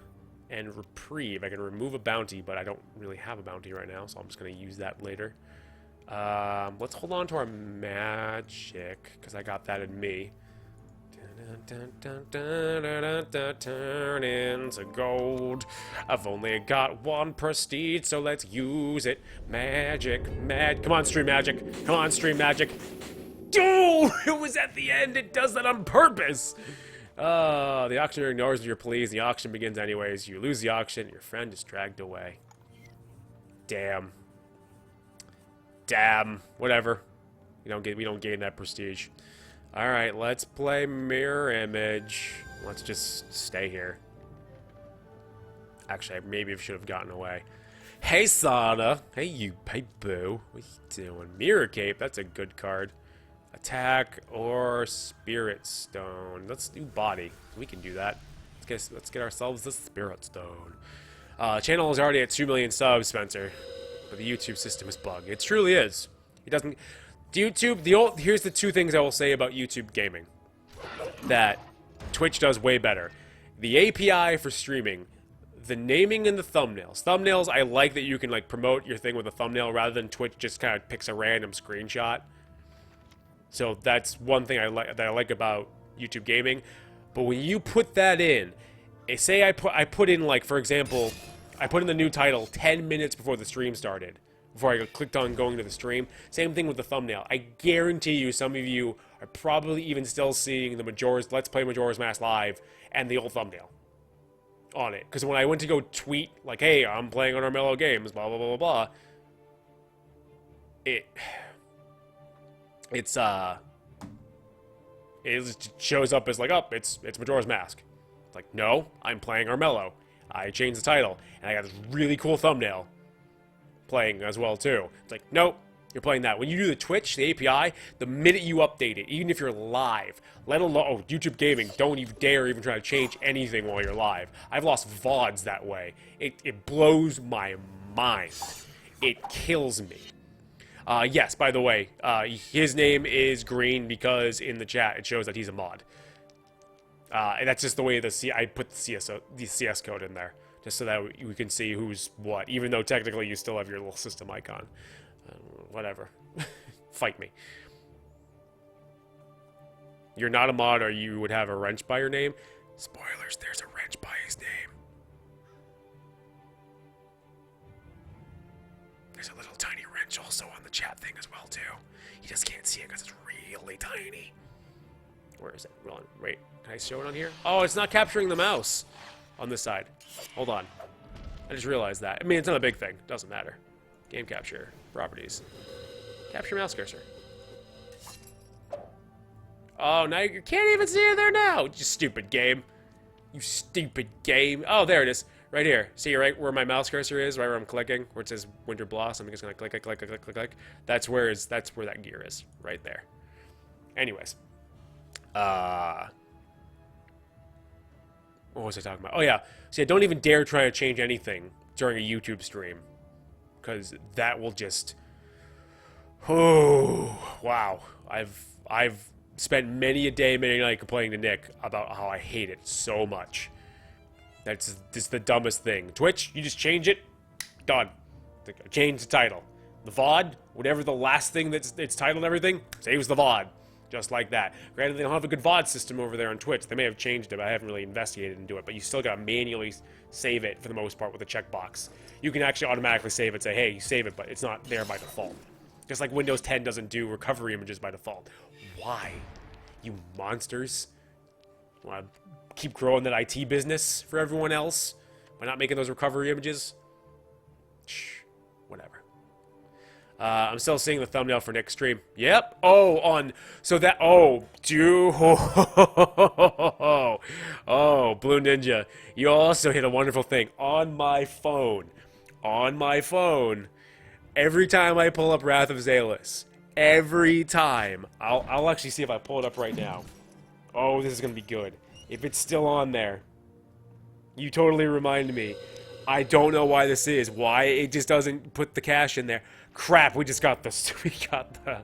And reprieve. I can remove a bounty, but I don't really have a bounty right now, so I'm just going to use that later. Let's hold on to our magic, because I got that in me. Turn into gold. I've only got 1 prestige, so let's use it. Magic, come on, stream magic. Come on, stream magic. Dude, it was at the end. It does that on purpose. The auctioneer ignores your pleas. The auction begins anyways. You lose the auction. Your friend is dragged away. Damn. Whatever. We don't gain that prestige. All right, let's play mirror image. Let's just stay here. Actually, maybe I should have gotten away. Hey, Sada. Hey, boo. What you doing? Mirror cape. That's a good card. Attack or Spirit Stone. Let's do body. We can do that. Let's get ourselves the Spirit Stone. Channel is already at 2 million subs, Spencer. But the YouTube system is bugged. It truly is. It doesn't... Here's the 2 things I will say about YouTube gaming that Twitch does way better. The API for streaming, the naming and the thumbnails. Thumbnails, I like that you can like promote your thing with a thumbnail rather than Twitch just kind of picks a random screenshot. So that's one thing I like about YouTube Gaming. But when you put that in, say I put in, like, for example, I put in the new title 10 minutes before the stream started, before I clicked on going to the stream. Same thing with the thumbnail. I guarantee you some of you are probably even still seeing the Let's Play Majora's Mask Live and the old thumbnail on it. Because when I went to go tweet, like, hey, I'm playing on Armello Games, blah, blah, blah, blah, blah, it shows up as, like, oh, it's Majora's Mask. It's like, no, I'm playing Armello. I changed the title, and I got this really cool thumbnail playing as well, too. It's like, nope, you're playing that. When you do the Twitch, the API, the minute you update it, even if you're live, let alone, YouTube Gaming, don't even dare even try to change anything while you're live. I've lost VODs that way. It blows my mind. It kills me. Yes, by the way, his name is Green because in the chat it shows that he's a mod. And that's just the way I put the CS code in there, just so that we can see who's what, even though technically you still have your little system icon. Whatever. Fight me. You're not a mod, or you would have a wrench by your name. Spoilers, there's a wrench by his name. There's a little tiny wrench also on the chat thing as well, too. You just can't see it because it's really tiny. Where is it? Hold on. Wait. Can I show it on here? Oh, it's not capturing the mouse on this side. Hold on. I just realized that. I mean, it's not a big thing. Doesn't matter. Game capture. Properties. Capture mouse cursor. Oh, now you can't even see it there now. You stupid game. You stupid game. Oh, there it is. Right here. See right where my mouse cursor is, right where I'm clicking, where it says Winter Blossom. I'm just gonna click, click, click, click, click, click. That's where that gear is. Right there. Anyways. What was I talking about? Oh yeah. See, don't even dare try to change anything during a YouTube stream, because that will just. Oh wow! I've spent many a day, many a night complaining to Nick about how I hate it so much. That's just the dumbest thing. Twitch, you just change it, done. Change the title. The VOD, whatever the last thing that's it's titled everything, saves the VOD. Just like that. Granted, they don't have a good VOD system over there on Twitch. They may have changed it, but I haven't really investigated into it. But you still gotta manually save it for the most part with a checkbox. You can actually automatically save it, say, hey, you save it, but it's not there by default. Just like Windows 10 doesn't do recovery images by default. Why? You monsters. Want to keep growing that IT business for everyone else by not making those recovery images? Shh. Whatever. I'm still seeing the thumbnail for Nick's stream. Yep. Oh, so that, oh, dude. Oh, Blue Ninja. You also hit a wonderful thing. On my phone, every time I pull up Wrath of Zalis, every time, I'll actually see if I pull it up right now. Oh, this is going to be good. If it's still on there, you totally remind me. I don't know why this is. Why it just doesn't put the cache in there. Crap, we just got this. We got the...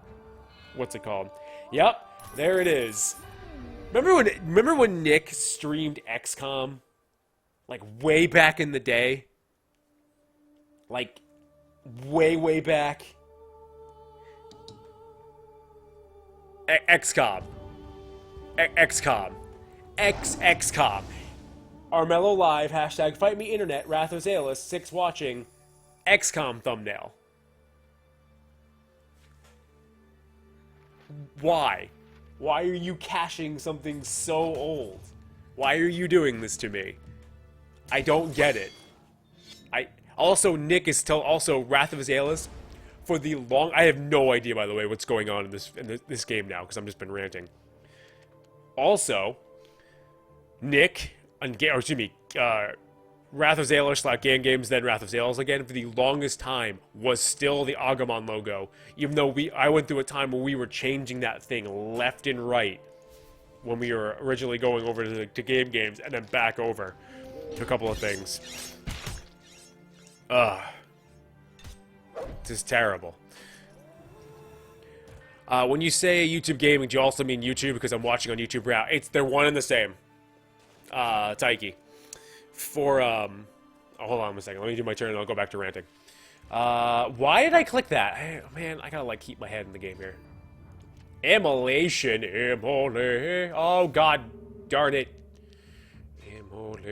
What's it called? Yep, there it is. Remember when Nick streamed XCOM? Like, way back in the day? Like, way back? XCOM. XCOM. XCOM. Armello Live, hashtag Fight Me Internet, Wrath of Zalis, 6 watching, XCOM thumbnail. Why? Why are you caching something so old? Why are you doing this to me? I don't get it. Also, Nick is still also Wrath of Zalis for the long. I have no idea, by the way, what's going on in this game now because I've just been ranting. Also, Nick, Wrath of Zalis / Game Games, then Wrath of Zalis again, for the longest time was still the Agumon logo, even though I went through a time where we were changing that thing left and right when we were originally going over to Game Games and then back over to a couple of things. This is terrible. When you say YouTube Gaming, do you also mean YouTube? Because I'm watching on YouTube now. They're one and the same. Taiki. For, hold on a second. Let me do my turn and I'll go back to ranting. Why did I click that? Man, I gotta, like, keep my head in the game here. Immolation. Immolation. Oh, god darn it. Immolation.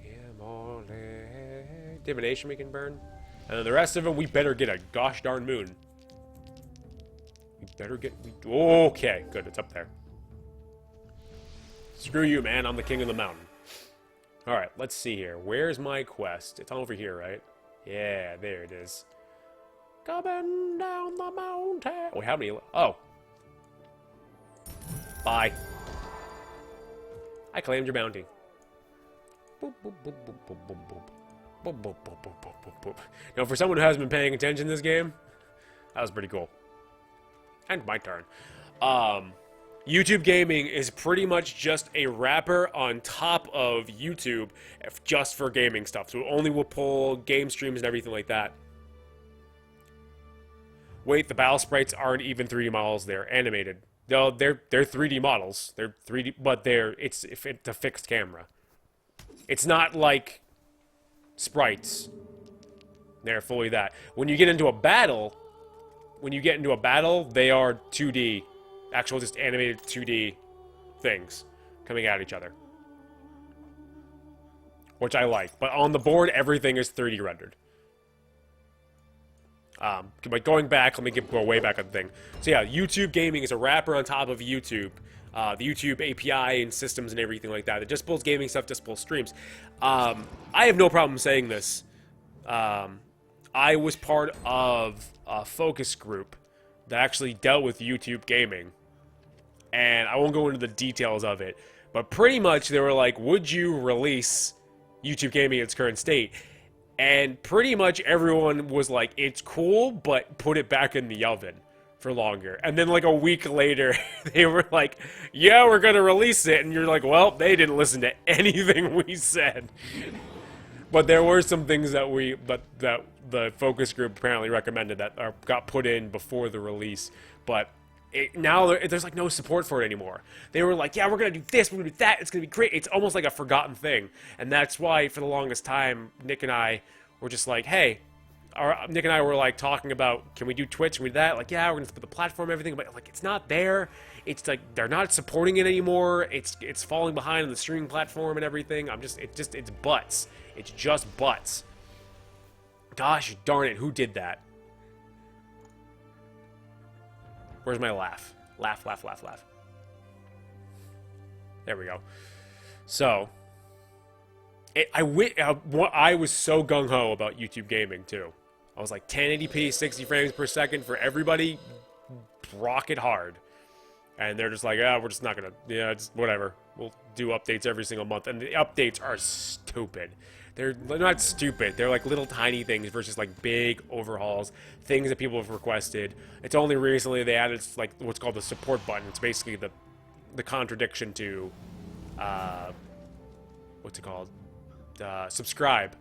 Immolation. Divination we can burn. And then the rest of it, we better get a gosh darn moon. We better get... Okay, good, it's up there. Screw you, man, I'm the king of the mountain. Alright, let's see here. Where's my quest? It's over here, right? Yeah, there it is. Coming down the mountain. Wait, how many... Oh. Bye. I claimed your bounty. Boop, boop, boop, boop, boop, boop, boop. Boop, boop, boop, boop, boop, boop, boop. Now, for someone who hasn't been paying attention this game, that was pretty cool. And my turn. YouTube gaming is pretty much just a wrapper on top of YouTube just for gaming stuff. So it only will pull game streams and everything like that. Wait, the battle sprites aren't even 3D models, they're animated. No, they're 3D models. They're 3D, but it's a fixed camera. It's not like sprites. They're fully that. When you get into a battle, they are 2D, actual just animated 2D things coming at each other. Which I like. But on the board, everything is 3D rendered. But going back, let me go way back on the thing. So yeah, YouTube gaming is a wrapper on top of YouTube. The YouTube API and systems and everything like that. It just pulls gaming stuff, just pulls streams. I have no problem saying this. I was part of a focus group that actually dealt with YouTube gaming. And I won't go into the details of it. But pretty much they were like, would you release YouTube gaming in its current state? And pretty much everyone was like, it's cool, but put it back in the oven for longer. And then like a week later, they were like, yeah, we're going to release it. And you're like, well, they didn't listen to anything we said. But there were some things that that the focus group apparently recommended that got put in before the release. But now there's like no support for it anymore. They were like, yeah, we're going to do this, we're going to do that, it's going to be great. It's almost like a forgotten thing. And that's why for the longest time, Nick and I were just like, hey, Nick and I were like talking about, can we do Twitch, can we do that? Like, yeah, we're going to put the platform, everything, but like, it's not there. It's like, they're not supporting it anymore. It's falling behind on the streaming platform and everything. It's butts. It's just butts. Gosh darn it, who did that? Where's my laugh? Laugh, laugh, laugh, laugh. There we go. So, I was so gung-ho about YouTube gaming, too. I was like, 1080p, 60 frames per second for everybody, rock it hard. And they're just like, yeah, we're just not gonna, yeah, it's whatever. We'll do updates every single month. And the updates are stupid. They're not stupid. They're like little tiny things versus like big overhauls, things that people have requested. It's only recently they added like what's called the support button. It's basically the contradiction to, what's it called? Subscribe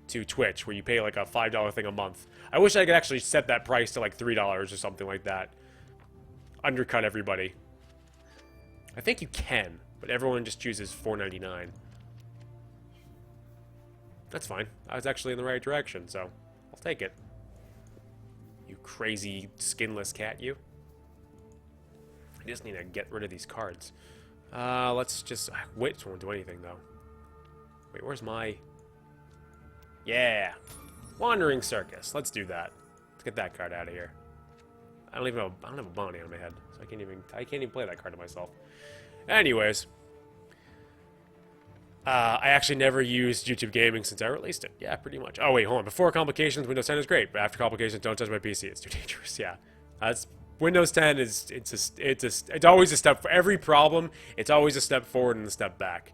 to Twitch, where you pay like a $5 thing a month. I wish I could actually set that price to like $3 or something like that. Undercut everybody. I think you can, but everyone just chooses $4.99. That's fine. I was actually in the right direction, so I'll take it. You crazy skinless cat, you. I just need to get rid of these cards. Let's just... Wait, this won't do anything, though. Wait, where's my... Yeah! Wandering Circus. Let's do that. Let's get that card out of here. I don't have a bounty on my head, so I can't even play that card to myself. Anyways... I actually never used YouTube Gaming since I released it. Yeah, pretty much. Oh, wait, hold on. Before complications, Windows 10 is great, but after complications, don't touch my PC. It's too dangerous. Yeah. Windows 10 it's always a step for every problem. It's always a step forward and a step back.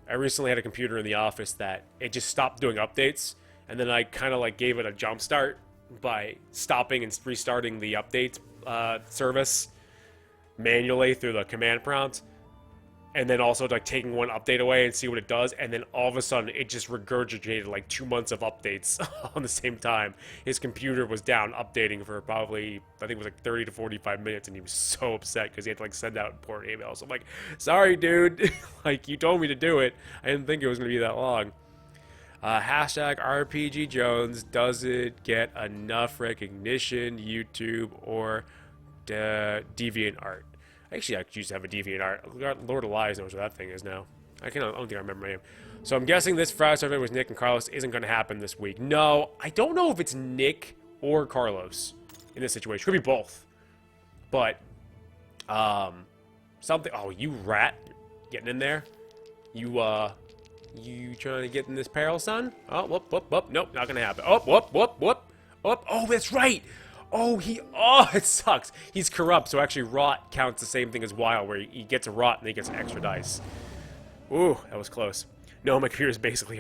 I recently had a computer in the office that it just stopped doing updates, and then I kind of like gave it a jump start by stopping and restarting the update service manually through the command prompt. And then also like taking one update away and see what it does, and then all of a sudden it just regurgitated like 2 months of updates on the same time. His computer was down updating for probably, I think it was like 30 to 45 minutes, and he was so upset because he had to like send out important emails. I'm like, sorry dude, like you told me to do it. I didn't think it was going to be that long. Hashtag RPG Jones doesn't get enough recognition, YouTube, or DeviantArt. Actually, I used to have a DeviantArt. Lord of Lies knows what that thing is now. I don't think I remember my name. So I'm guessing this Friday survey was Nick and Carlos isn't going to happen this week. No, I don't know if it's Nick or Carlos in this situation. Could be both. But, something... Oh, you rat. Getting in there. You trying to get in this peril, son? Oh, whoop, whoop, whoop. Nope, not going to happen. Oh, whoop, whoop, whoop. Oh, that's right. Oh, it sucks. He's corrupt, so actually rot counts the same thing as wild, where he gets a rot and he gets an extra dice. Ooh, that was close. No, my computer's basically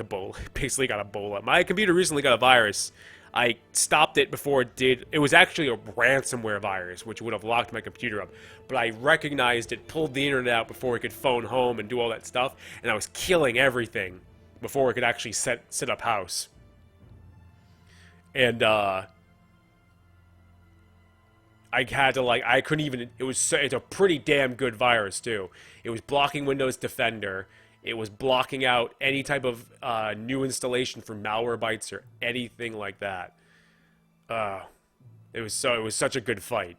basically got Ebola. My computer recently got a virus. I stopped it before it did. It was actually a ransomware virus, which would have locked my computer up. But I recognized it, pulled the internet out before it could phone home and do all that stuff, and I was killing everything before it could actually set up house. And, I had to, like, I couldn't even, it's a pretty damn good virus, too. It was blocking Windows Defender. It was blocking out any type of new installation for Malwarebytes or anything like that. It was such a good fight.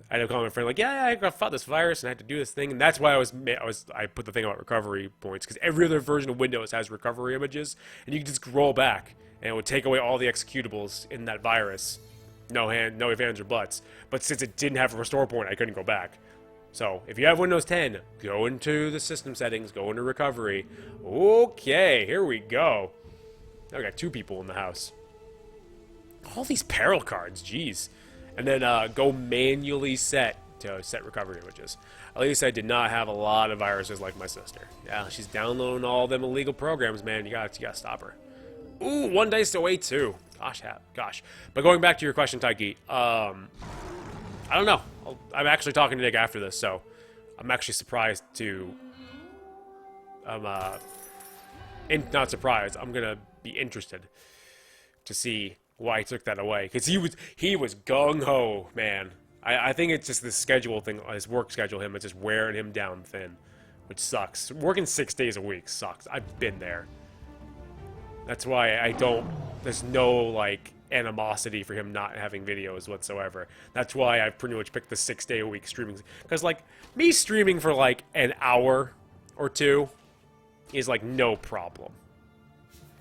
I had to call my friend, like, yeah, I fought this virus and I had to do this thing, and that's why I put the thing about recovery points, because every other version of Windows has recovery images, and you can just roll back, and it would take away all the executables in that virus. No ifs, ands, or buts. But since it didn't have a restore point, I couldn't go back. So, if you have Windows 10, go into the system settings, go into recovery. Okay, here we go. Now we got 2 people in the house. All these peril cards, jeez. And then go manually set recovery images. At least I did not have a lot of viruses like my sister. Yeah, she's downloading all them illegal programs, man. You gotta stop her. Ooh, 1 dice away too. Gosh. But going back to your question, Taiki, I don't know. I'm actually talking to Nick after this, so I'm actually surprised to... not surprised. I'm gonna be interested to see why he took that away, because he was gung-ho, man. I think it's just the schedule thing, his work schedule, it's just wearing him down thin, which sucks. Working 6 days a week sucks. I've been there. That's why there's no, like, animosity for him not having videos whatsoever. That's why I've pretty much picked the 6-day-a-week streaming. Because, like, me streaming for, like, an hour or 2 is, like, no problem.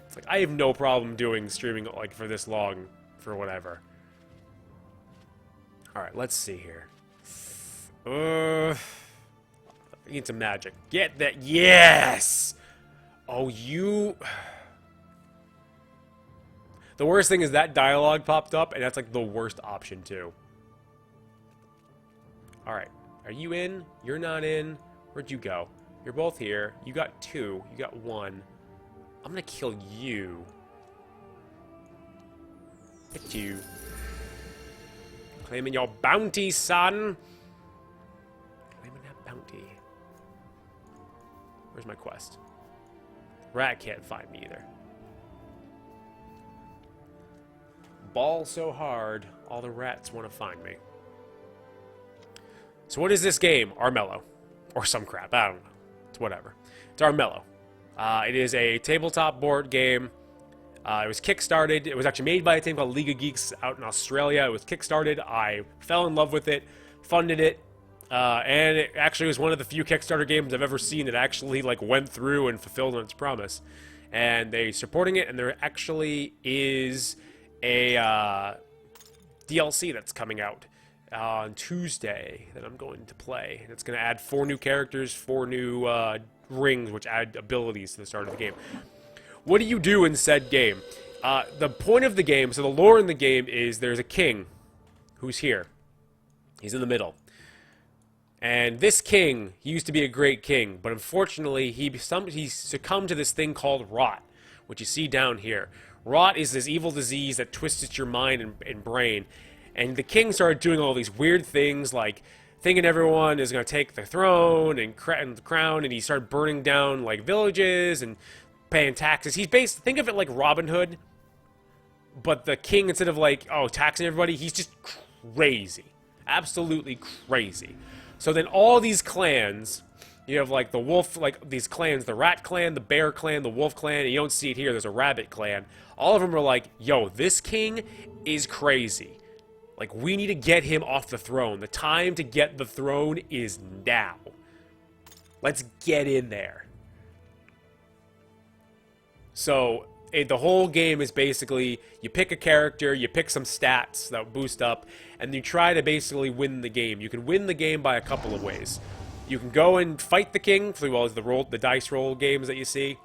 It's like, I have no problem doing streaming, like, for this long, for whatever. Alright, let's see here. I need some magic. Get that. Yes! Oh, you... The worst thing is that dialogue popped up, and that's like the worst option, too. Alright. Are you in? You're not in. Where'd you go? You're both here. You got 2. You got 1. I'm gonna kill you. Hit you. Claiming your bounty, son! Claiming that bounty. Where's my quest? Rat can't find me either. Ball so hard, all the rats want to find me. So what is this game? Armello. Or some crap, I don't know. It's whatever. It's Armello. It is a tabletop board game. It was kickstarted. It was actually made by a team called League of Geeks out in Australia. It was kickstarted. I fell in love with it, funded it, and it actually was one of the few Kickstarter games I've ever seen that actually like went through and fulfilled on its promise. And they're supporting it, and there actually is a DLC that's coming out on Tuesday that I'm going to play. And it's going to add 4 new characters, 4 new rings, which add abilities to the start of the game. What do you do in said game? The point of the game, so the lore in the game is there's a king who's here. He's in the middle. And this king, he used to be a great king, but unfortunately he succumbed to this thing called rot, which you see down here. Rot is this evil disease that twists your mind and brain. And the king started doing all these weird things, like thinking everyone is going to take the throne and the crown, and he started burning down like villages and paying taxes. He's think of it like Robin Hood, but the king, instead of like, oh, taxing everybody, he's just crazy. Absolutely crazy. So then all these clans You have, like, the wolf, like, these clans, the rat clan, the bear clan, the wolf clan, and you don't see it here, there's a rabbit clan. All of them are like, yo, this king is crazy. Like, we need to get him off the throne. The time to get the throne is now. Let's get in there. So, the whole game is basically, you pick a character, you pick some stats that boost up, and you try to basically win the game. You can win the game by a couple of ways. You can go and fight the king, as well as the dice roll games that you see.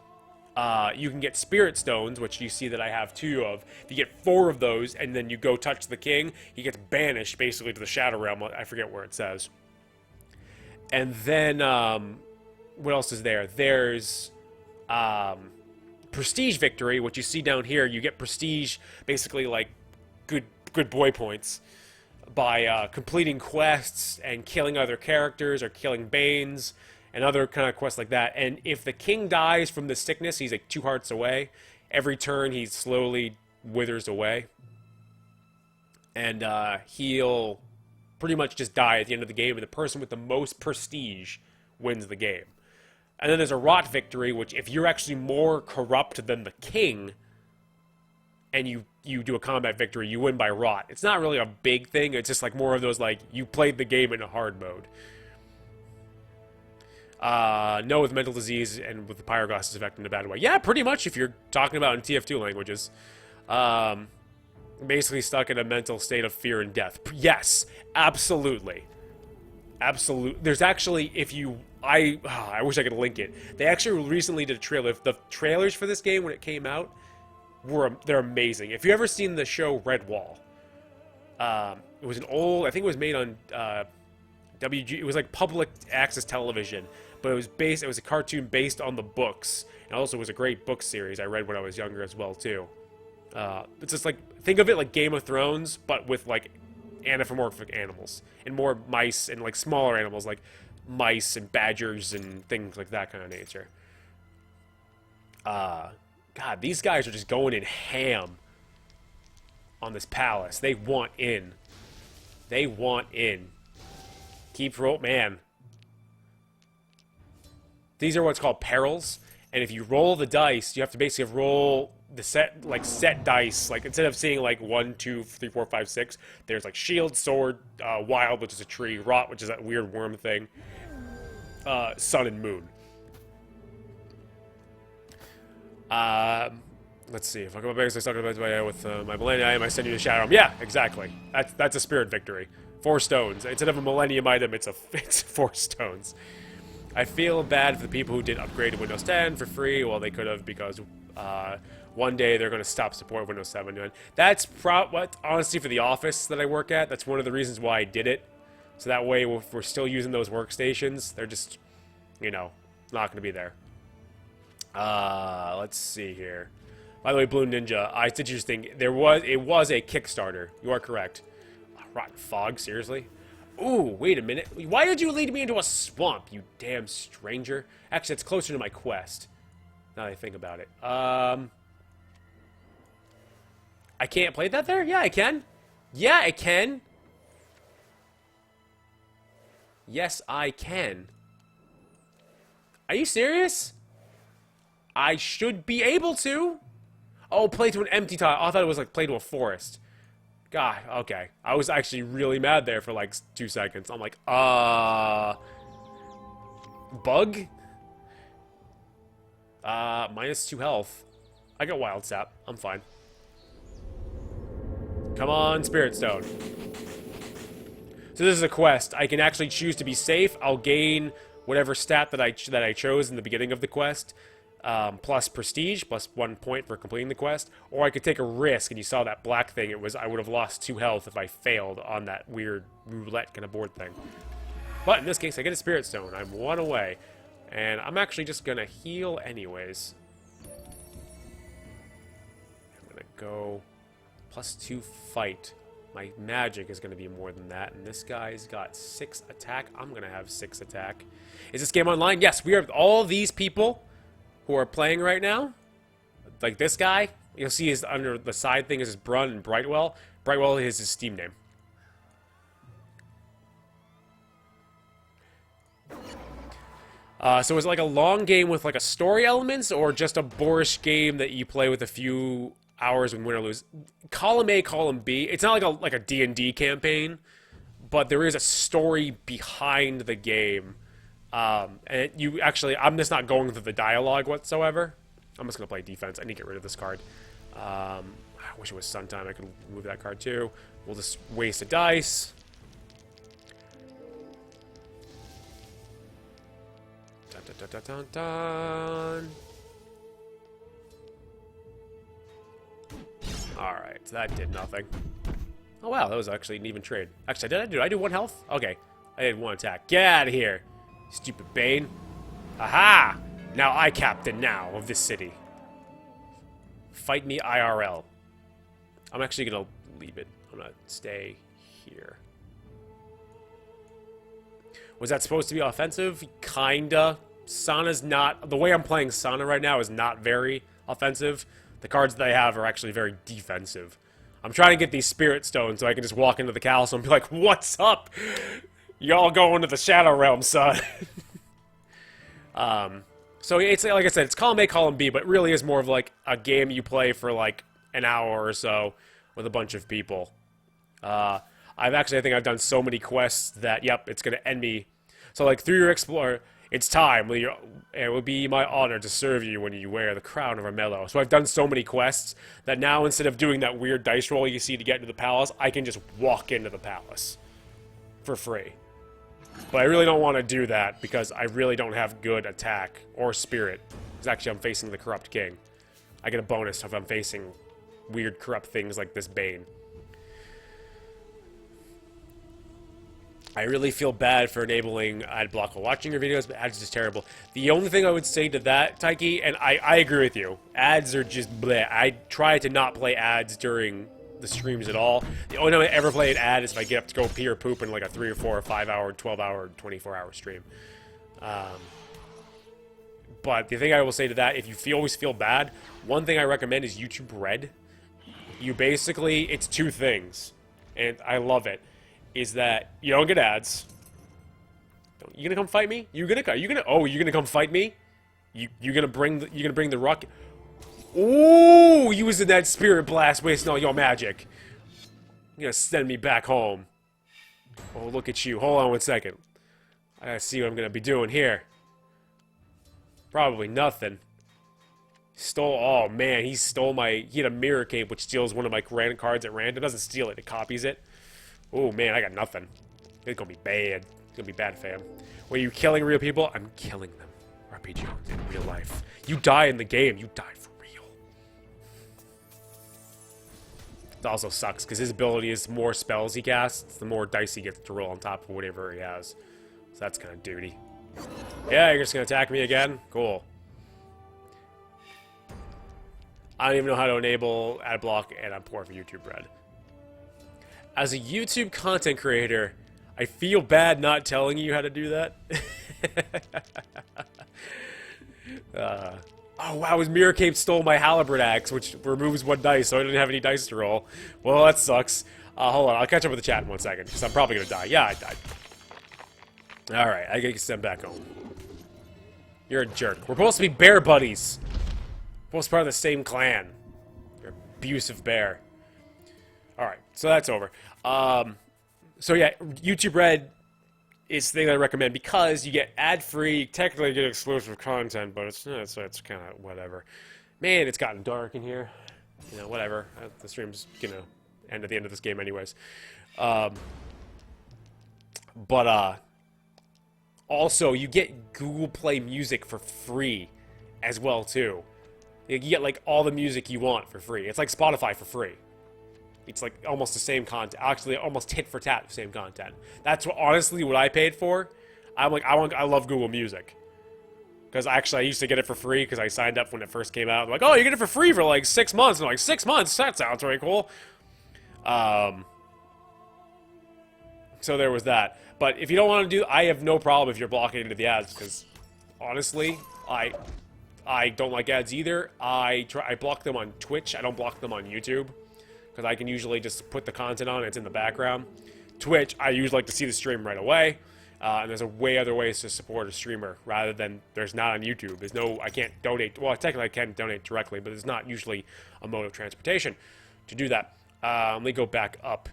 You can get spirit stones, which you see that I have 2 of. If you get 4 of those, and then you go touch the king, he gets banished, basically, to the Shadow Realm. I forget where it says. And then, what else is there? There's, prestige victory, which you see down here. You get prestige, basically, like, good boy points, by completing quests and killing other characters, or killing Banes, and other kind of quests like that. And if the king dies from the sickness, he's like 2 hearts away. Every turn, he slowly withers away. And he'll pretty much just die at the end of the game, and the person with the most prestige wins the game. And then there's a rot victory, which if you're actually more corrupt than the king, and you do a combat victory, you win by rot. It's not really a big thing, it's just like more of those, like, you played the game in a hard mode. No, with mental disease and with the Pyroglass's effect in a bad way. Yeah, pretty much if you're talking about in TF2 languages. Basically stuck in a mental state of fear and death. Yes, absolutely. Absolutely. There's actually, if you... I wish I could link it. They actually recently did a trailer. The trailers for this game, when it came out, they're amazing. If you've ever seen the show Redwall, it was an old... I think it was made on... WG, it was like public access television, but it was a cartoon based on the books, and also was a great book series I read when I was younger as well too. It's just like, think of it like Game of Thrones, but with like anthropomorphic animals, and more mice, and like smaller animals like mice and badgers and things like that kind of nature. God, these guys are just going in ham on this palace. They want in. They want in. Keep roll, man. These are what's called perils, and if you roll the dice, you have to basically roll the set dice. Like, instead of seeing like 1, 2, 3, 4, 5, 6, there's like shield, sword, wild, which is a tree, rot, which is that weird worm thing, sun and moon. Let's see. If I come up against, I talk about with my millennium item, I send you to Shadow Realm. Yeah, exactly. That's a spirit victory. 4 stones. Instead of a millennium item, it's 4 stones. I feel bad for the people who did upgrade to Windows 10 for free. Well, they could have, because one day they're going to stop support Windows 7. That's honestly, for the office that I work at, that's one of the reasons why I did it. So that way, if we're still using those workstations, they're just, not going to be there. Let's see here. By the way, Blue Ninja, it's interesting. It was a Kickstarter. You are correct. Rotten fog, seriously? Ooh, wait a minute. Why did you lead me into a swamp, you damn stranger? Actually, it's closer to my quest, now that I think about it. I can't play that there? Yeah, I can. Yeah, I can. Yes, I can. Are you serious? I should be able to. Oh, play to an empty tile. I thought it was like play to a forest. God, okay. I was actually really mad there for like 2 seconds. I'm like, bug? -2 health. I got wild sap. I'm fine. Come on, Spirit Stone. So this is a quest. I can actually choose to be safe. I'll gain whatever stat that I chose in the beginning of the quest. Plus prestige, plus 1 point for completing the quest, or I could take a risk, and you saw that black thing, I would have lost 2 health if I failed on that weird roulette kind of board thing. But in this case, I get a Spirit Stone. I'm 1 away, and I'm actually just gonna heal anyways. I'm gonna go +2 fight. My magic is gonna be more than that, and this guy's got 6 attack. I'm gonna have 6 attack. Is this game online? Yes, we are. All these people who are playing right now, like this guy, you'll see his under the side thing is his Brun and Brightwell. Brightwell is his Steam name. So is it like a long game with like a story elements, or just a boorish game that you play with a few hours when win or lose? Column A, column B. It's not like a D&D campaign, but there is a story behind the game. And you actually, I'm just not going through the dialogue whatsoever. I'm just gonna play defense. I need to get rid of this card. I wish it was sun time. I could move that card too. We'll just waste a dice. Dun, dun, dun, dun, dun. Alright, so that did nothing. Oh wow, that was actually an even trade. Actually, did I do 1 health? Okay, I did 1 attack. Get out of here, stupid Bane. Aha! Now I captain now of this city. Fight me IRL. I'm actually gonna leave it. I'm gonna stay here. Was that supposed to be offensive? Kinda. Sana's not... The way I'm playing Sana right now is not very offensive. The cards that I have are actually very defensive. I'm trying to get these Spirit Stones so I can just walk into the castle and be like, what's up? Y'all go into the Shadow Realm, son. So it's like I said, it's column A, column B, but it really is more of like a game you play for like an hour or so with a bunch of people. I think I've done so many quests that, yep, it's going to end me. So like through your Explorer, it's time. It will be my honor to serve you when you wear the crown of Armello. So I've done so many quests that now instead of doing that weird dice roll you see to get into the palace, I can just walk into the palace for free. But I really don't want to do that because I really don't have good attack or spirit. Because actually I'm facing the corrupt king. I get a bonus if I'm facing weird corrupt things like this Bane. I really feel bad for enabling ad block while watching your videos, but ads are just terrible. The only thing I would say to that, Taiki, and I agree with you, ads are just bleh. I try to not play ads during the streams at all. The only time I ever play an ad is if I get up to go pee or poop in like a 3 or 4 or 5 hour, 12 hour, 24 hour stream. But the thing I will say to that, if you always feel bad, one thing I recommend is YouTube Red. You basically, it's 2 things, and I love it. Is that you don't get ads. You gonna come fight me? You're gonna come fight me? You gonna bring the rocket? Ooh, using that spirit blast, wasting all your magic. You're gonna send me back home. Oh, look at you. Hold on 1 second. I gotta see what I'm gonna be doing here. Probably nothing. Oh man, he had a mirror cape which steals one of my cards at random. It doesn't steal it, it copies it. Oh man, I got nothing. It's gonna be bad. It's gonna be bad, fam. Were you killing real people? I'm killing them. RPG in real life. You die in the game. You die for real. It also sucks because his ability is the more spells he casts, the more dice he gets to roll on top of whatever he has. So that's kind of duty. Yeah, you're just gonna attack me again? Cool. I don't even know how to enable ad block, and I'm poor for YouTube Red. As a YouTube content creator, I feel bad not telling you how to do that. Oh wow, his Mirror Cape stole my Halberd Axe, which removes 1 dice, so I didn't have any dice to roll. Well, that sucks. Hold on, I'll catch up with the chat in 1 second, because I'm probably gonna die. Yeah, I died. Alright, I get sent back home. You're a jerk. We're supposed to be bear buddies. We're supposed to be part of the same clan. You're an abusive bear. Alright, so that's over. So yeah, YouTube Red is the thing that I recommend because you get ad-free, technically you get exclusive content, but it's kind of whatever. Man, it's gotten dark in here. You know, whatever. The stream's gonna end at the end of this game anyways. Also, you get Google Play Music for free as well, too. You get, like, all the music you want for free. It's like Spotify for free. It's like almost the same content. Actually, almost tit for tat the same content. That's honestly what I paid for. I'm like, I love Google Music. Because actually, I used to get it for free because I signed up when it first came out. I'm like, oh, you get it for free for like 6 months. And I'm like, 6 months? That sounds really cool. So there was that. But if you don't want to do, I have no problem if you're blocking into the ads because honestly, I don't like ads either. I block them on Twitch. I don't block them on YouTube. Because I can usually just put the content on and it's in the background. Twitch, I usually like to see the stream right away. And there's a way other ways to support a streamer rather than there's not on YouTube. There's no, I can't donate. Well, technically I can donate directly, but there's not usually a mode of transportation to do that. Let me go back up.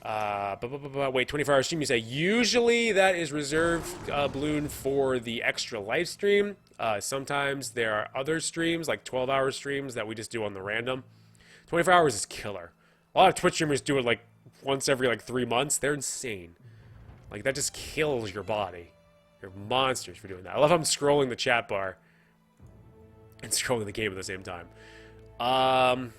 Wait, 24-hour stream, you say. Usually that is reserved, Balloon, for the extra live stream. Sometimes there are other streams, like 12-hour streams, that we just do on the random. 24 hours is killer. A lot of Twitch streamers do it, like, once every, like, 3 months. They're insane. Like, that just kills your body. You're monsters for doing that. I love how I'm scrolling the chat bar and scrolling the game at the same time. I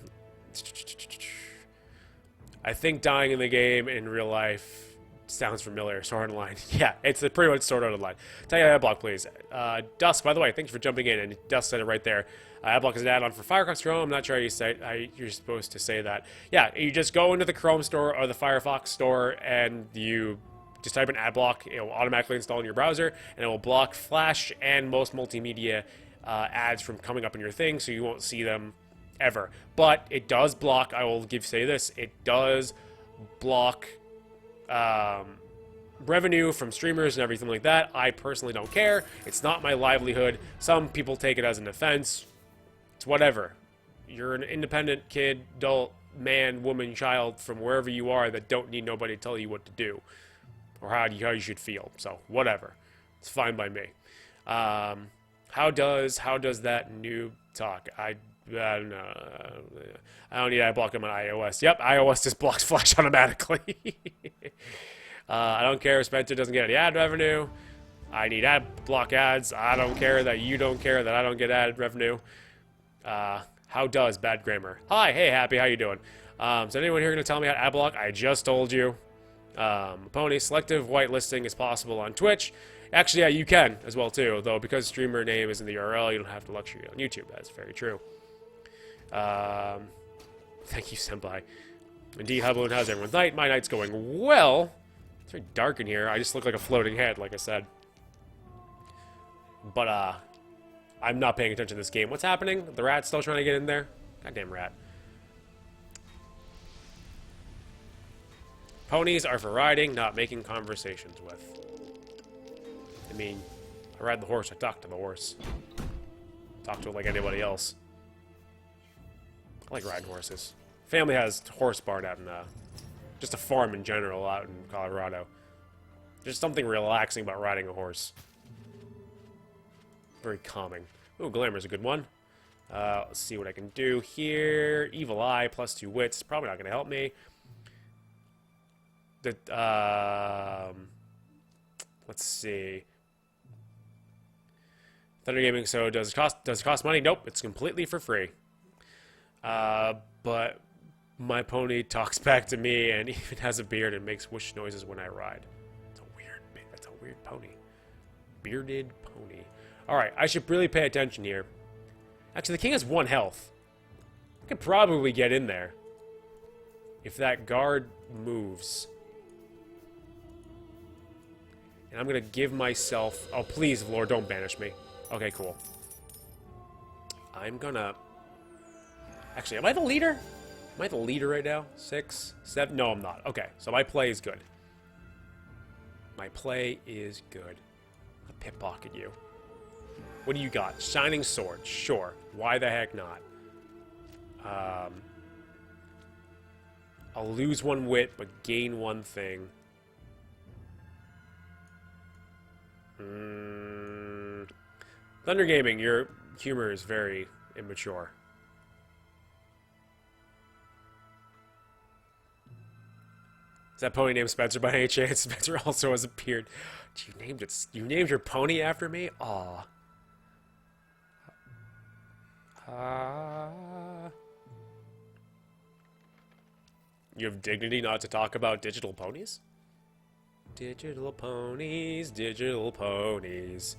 think dying in the game in real life sounds familiar. Sword Art Online. Yeah, it's pretty much Sword Art Online. Tell you Adblock, please. Dusk, by the way, thanks for jumping in. And Dusk said it right there. Adblock is an add-on for Firefox Chrome. I'm not sure how you're supposed to say that. Yeah, you just go into the Chrome store or the Firefox store and you just type in Adblock. It will automatically install in your browser, and it will block Flash and most multimedia ads from coming up in your thing, so you won't see them ever. But it does block, I will say this, it does block revenue from streamers and everything like that. I personally don't care. It's not my livelihood. Some people take it as an offense. It's whatever. You're an independent kid, adult, man, woman, child from wherever you are that don't need nobody to tell you what to do or how you should feel. So whatever. It's fine by me. How does that noob talk? I don't know. I don't need Adblock on my iOS. Yep, iOS just blocks Flash automatically. I don't care if Spencer doesn't get any ad revenue. I need Adblock ads. I don't care that you don't care that I don't get ad revenue. How does bad grammar? Hi, hey, Happy, how you doing? Is anyone here going to tell me how to Adblock? I just told you. Pony, selective whitelisting is possible on Twitch. Actually, yeah, you can as well too, though because streamer name is in the URL, you don't have the luxury on YouTube. That's very true. Thank you, Senpai. Indeed, how Balloon, how's everyone's night? My night's going well. It's very dark in here. I just look like a floating head, like I said. But, I'm not paying attention to this game. What's happening? The rat's still trying to get in there? Goddamn rat. Ponies are for riding, not making conversations with. I mean, I ride the horse, I talk to the horse. Talk to it like anybody else. I like riding horses. Family has a horse barn out in, just a farm in general out in Colorado. There's something relaxing about riding a horse. Very calming. Ooh, Glamour's a good one. Let's see what I can do here. Evil Eye, +2 wits. Probably not going to help me. Let's see. Thunder Gaming, so does it cost money? Nope, it's completely for free. But my pony talks back to me and even has a beard and makes whoosh noises when I ride. That's a weird pony. Bearded pony. Alright, I should really pay attention here. Actually, the king has 1 health. I could probably get in there. If that guard moves. And I'm gonna give myself... Oh, please, Lord, don't banish me. Okay, cool. I'm gonna... Actually, am I the leader? Am I the leader right now? 6, 7? No, I'm not. Okay, so my play is good. My play is good. I'll pickpocket you. What do you got? Shining Sword. Sure. Why the heck not? I'll lose 1 wit, but gain 1 thing. Thunder Gaming, your humor is very immature. Is that pony named Spencer by any chance? Spencer also has a beard. You named your pony after me? Aw. You have dignity not to talk about digital ponies? Digital ponies, digital ponies.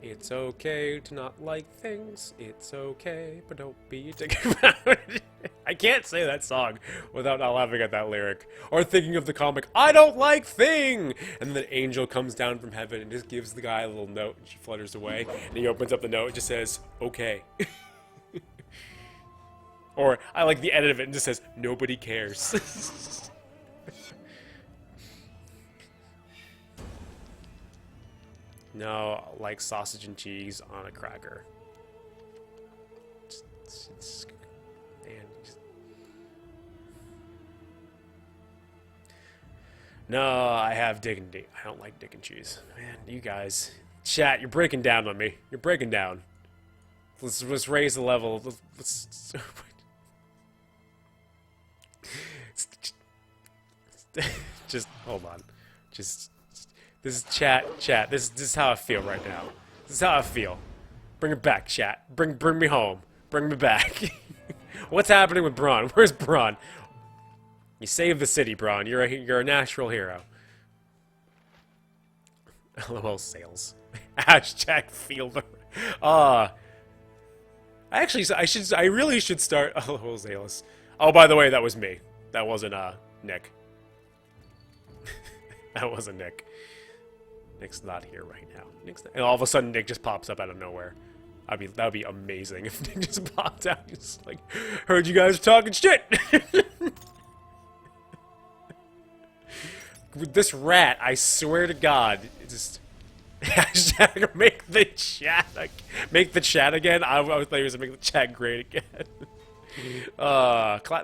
It's okay to not like things. It's okay, but don't be a dick about it. I can't say that song without not laughing at that lyric. Or thinking of the comic, I don't like thing! And then an angel comes down from heaven and just gives the guy a little note and she flutters away. And he opens up the note and just says, okay. Or I like the edit of it and just says, nobody cares. No, like sausage and cheese on a cracker. Man, no, I have dignity. I don't like dick and cheese. Man, you guys. Chat, you're breaking down on me. You're breaking down. Let's raise the level. Let's just hold on. Just this is chat. This is how I feel right now. This is how I feel. Bring it back, chat. Bring me home. Bring me back. What's happening with Braun? Where's Braun? You saved the city, Braun. You're a natural hero. LOL sales. Hashtag fielder. Actually, I really should start. LOL Zalis. Oh, by the way, that was me. That wasn't Nick. That wasn't Nick. Nick's not here right now. And all of a sudden, Nick just pops up out of nowhere. That would be amazing if Nick just popped out. He's like, heard you guys talking shit. With this rat, I swear to God, it just hashtag make the chat again. I thought he was gonna make the chat great again.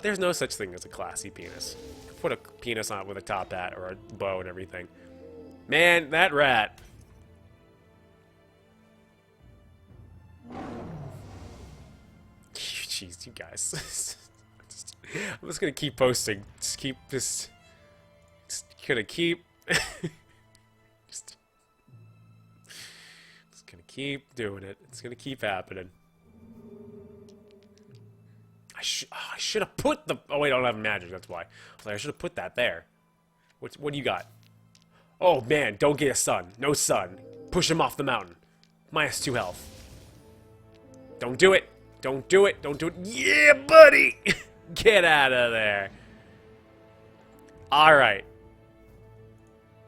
There's no such thing as a classy penis. Put a penis on it with a top hat or a bow and everything. Man, that rat. Jeez, you guys. I'm just gonna keep posting. Just gonna keep. just gonna keep doing it. It's gonna keep happening. I should have put the. Oh wait, I don't have magic. That's why. I should have put that there. What do you got? Oh man, don't get a sun. No sun. Push him off the mountain. -2 health. Don't do it. Don't do it. Don't do it. Yeah, buddy. Get out of there. All right.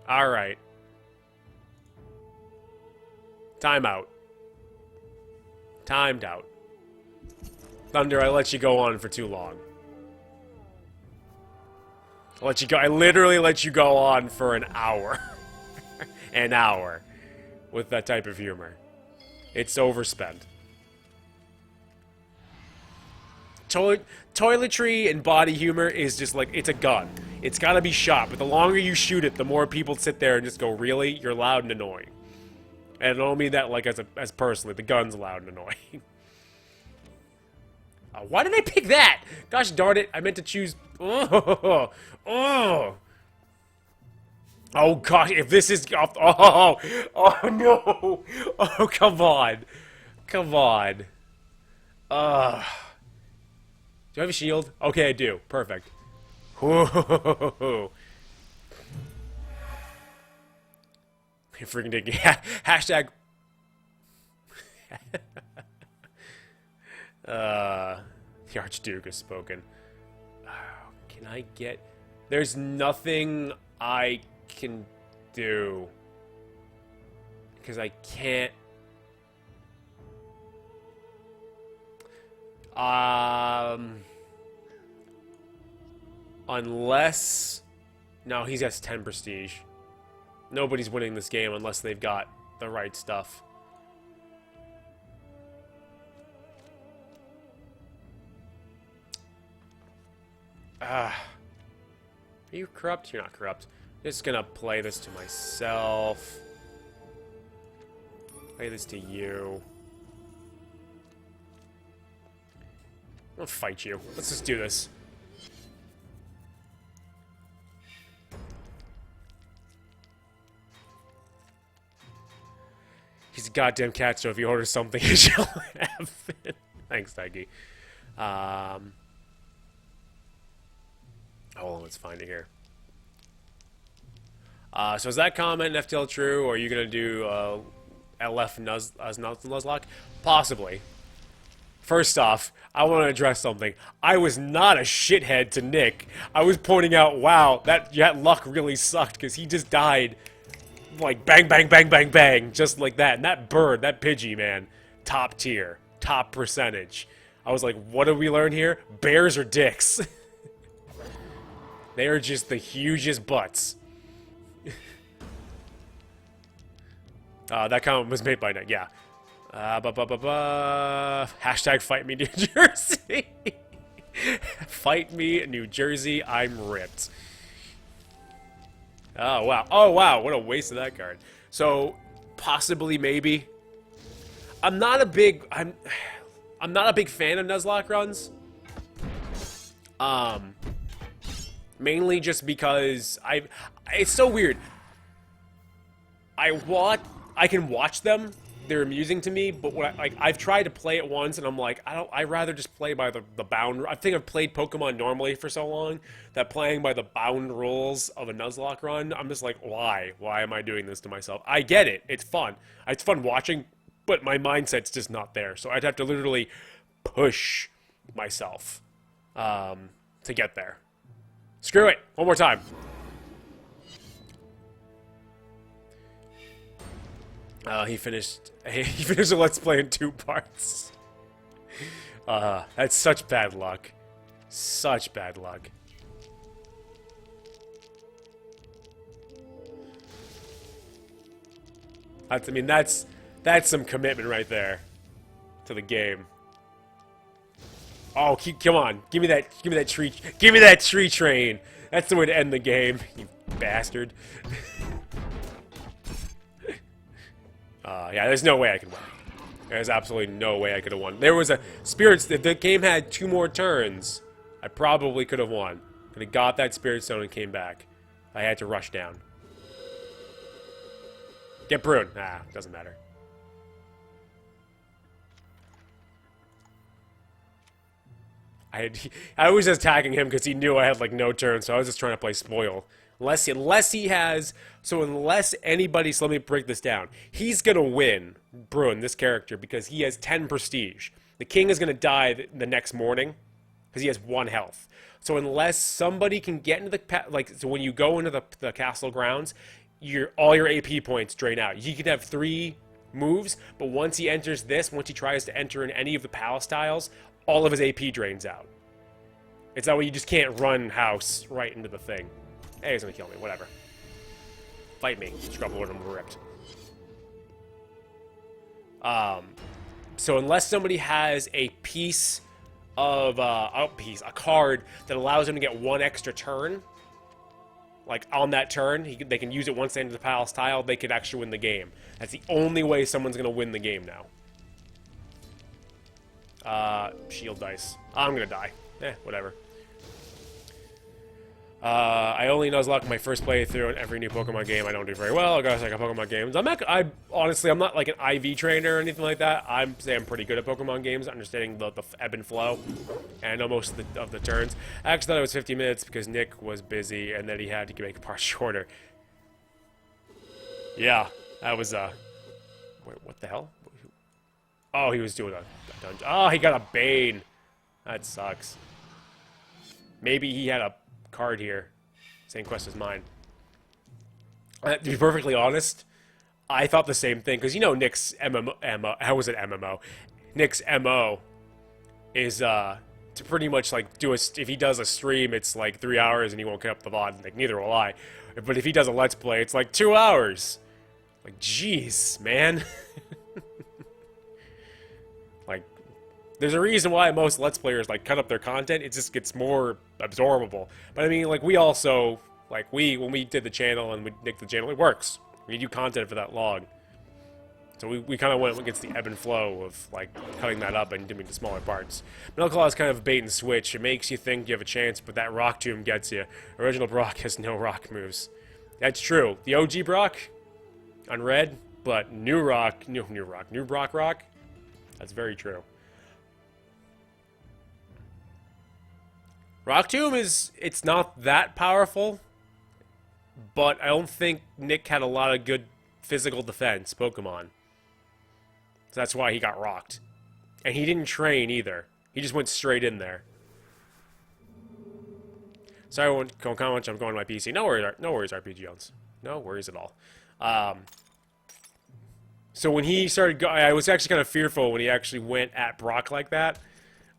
All right. Time out. Timed out. Thunder, I let you go on for too long. I literally let you go on for an hour. An hour. With that type of humor. It's overspent. Toiletry and body humor is just like, it's a gun. It's gotta be shot, but the longer you shoot it, the more people sit there and just go, really? You're loud and annoying. And I don't mean that like as personally, the gun's loud and annoying. Why did I pick that? Gosh darn it, I meant to choose... Oh, gosh, if this is... Oh no! Oh, come on. Come on. Do I have a shield? Okay, I do. Perfect. Whoa. You're freaking digging. Hashtag... The Archduke has spoken. Can I get... There's nothing I can do. Because I can't... Unless... No, he has 10 prestige. Nobody's winning this game unless they've got the right stuff. Are you corrupt? You're not corrupt. Just gonna play this to myself. Play this to you. I'll fight you. Let's just do this. He's a goddamn cat, so if he orders something, he shall have it. Thanks, Tiggy. Hold on, let's find it here. So is that comment in FTL true, or are you gonna do LF Nuzlocke? Possibly. First off, I want to address something. I was not a shithead to Nick. I was pointing out, wow, that luck really sucked, because he just died, like, bang, bang, bang, bang, bang, just like that. And that bird, that Pidgey, man, top tier, top percentage. I was like, what did we learn here? Bears are dicks. They are just the hugest butts. That comment was made by Nick, yeah. Hashtag fight me New Jersey. Fight me New Jersey, I'm ripped. Oh wow. Oh wow, what a waste of that card. So possibly maybe. I'm not a big fan of Nuzlocke runs. Mainly just because it's so weird. I can watch them. They're amusing to me, but I've tried to play it once, and I'm like, I'd rather just play by the bound. I think I've played Pokemon normally for so long that playing by the bound rules of a Nuzlocke run, I'm just like, why? Why am I doing this to myself? I get it. It's fun. It's fun watching, but my mindset's just not there. So I'd have to literally push myself to get there. Screw it. One more time. He finished a Let's Play in 2 parts. That's such bad luck. Such bad luck. That's some commitment right there to the game. Oh, come on. Give me that tree train. That's the way to end the game, you bastard. Yeah, there's no way I could win. There's absolutely no way I could have won. There was a Spirits. If the game had 2 more turns, I probably could have won. Could have got that Spirit Stone and came back. I had to rush down. Get pruned. Ah, doesn't matter. I was just attacking him because he knew I had like no turn, so I was just trying to play spoil. Unless he has, so unless anybody, so let me break this down. He's gonna win, Bruin, this character, because he has 10 prestige. The king is gonna die the next morning because he has 1 health. So unless somebody can get into the so when you go into the castle grounds, all your AP points drain out. He could have 3 moves, but once he enters this, once he tries to enter in any of the palace tiles, all of his AP drains out. It's that way you just can't run house right into the thing. Hey, he's gonna kill me, whatever. Fight me. Scrubble Lord, I'm ripped. So unless somebody has a piece of, a card that allows them to get 1 extra turn, like on that turn, they can use it once they enter the palace tile, they could actually win the game. That's the only way someone's gonna win the game now. Shield dice. I'm gonna die. Whatever. I only Nuzlocke my first playthrough in every new Pokemon game. I don't do very well. I gotta say, Pokemon games. Honestly, I'm not like an IV trainer or anything like that. I'm pretty good at Pokemon games, understanding the ebb and flow, and I know most of the turns. I actually thought it was 50 minutes because Nick was busy, and then he had to make the part shorter. Yeah, that was wait, what the hell? Oh, he was doing a dungeon. Oh, he got a Bane. That sucks. Maybe he had a card here. Same quest as mine. To be perfectly honest, I thought the same thing. Because, you know, Nick's MMO... How was it MMO? Nick's MO is to pretty much, like, if he does a stream, it's, like, 3 hours and he won't cut up the VOD. Like, neither will I. But if he does a Let's Play, it's, like, 2 hours. Like, jeez, man. Like, there's a reason why most Let's Players, like, cut up their content. It just gets more absorbable. But, I mean, like, we also, like, when we did the channel and we nicked the channel, it works. We do content for that long. So we kind of went against the ebb and flow of, like, cutting that up and doing the smaller parts. Metalclaw is kind of a bait and switch. It makes you think you have a chance, but that Rock Tomb gets you. Original Brock has no rock moves. That's true. The OG Brock, on red, but new Brock, that's very true. Rock Tomb it's not that powerful, but I don't think Nick had a lot of good physical defense Pokemon. So that's why he got rocked. And he didn't train either. He just went straight in there. Sorry, I'm going to my PC. No worries, RPG Jones. No worries at all. So when he started I was actually kind of fearful when he actually went at Brock like that.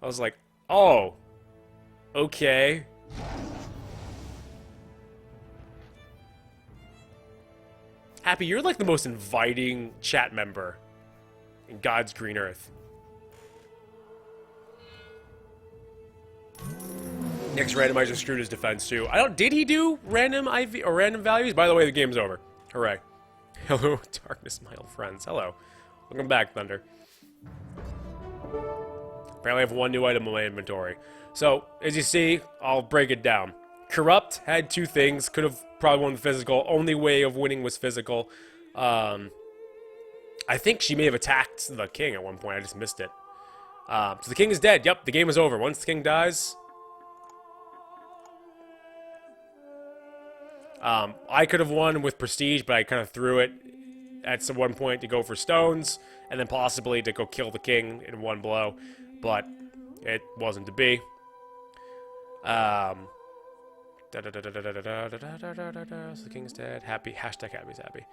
I was like, oh, okay. Happy, you're like the most inviting chat member in God's green earth. Next randomizer screwed his defense too. Did he do random IV or random values? By the way, the game's over. Hooray. Hello, darkness, my old friends. Hello. Welcome back, Thunder. Apparently I have one new item in my inventory. So, as you see, I'll break it down. Corrupt had 2 things. Could have probably won physical. Only way of winning was physical. I think she may have attacked the king at one point. I just missed it. So the king is dead. Yep, the game is over. Once the king dies... I could have won with prestige, but I kind of threw it at some one point to go for stones, and then possibly to go kill the king in one blow, but it wasn't to be. So the king's dead. Happy. Hashtag happy's happy.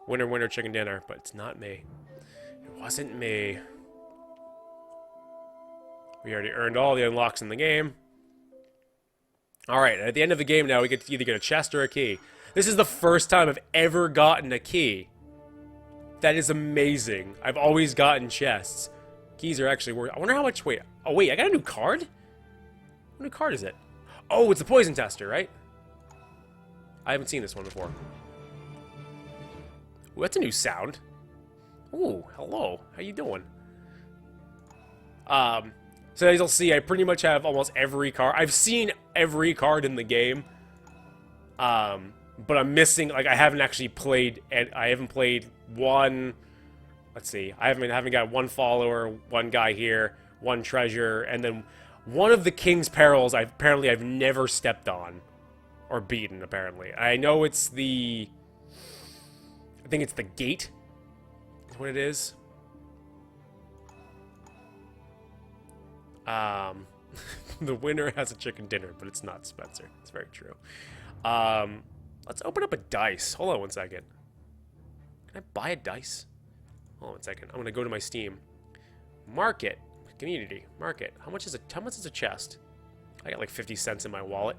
Winner, winner, chicken dinner, but it's not me. It wasn't me. We already earned all the unlocks in the game. Alright, at the end of the game now, we get to either get a chest or a key. This is the first time I've ever gotten a key. That is amazing. I've always gotten chests. Keys are actually worth... I wonder how much... Wait. Oh, wait, I got a new card? What new card is it? Oh, it's a poison tester, right? I haven't seen this one before. Ooh, that's a new sound. Ooh, hello. How you doing? So as you'll see, I pretty much have almost every card. I've seen every card in the game. But I'm missing, like, I haven't actually played, and I haven't played one, let's see, I haven't got one follower, one guy here, one treasure, and then one of the King's Perils I've never stepped on, or beaten, apparently. I know it's I think it's the gate, is what it is. The winner has a chicken dinner, but it's not Spencer. It's very true. Let's open up a dice. Hold on one second. Can I buy a dice? Hold on one second. I'm gonna go to my Steam. Market. Community. Market. How much is a chest? I got like 50 cents in my wallet.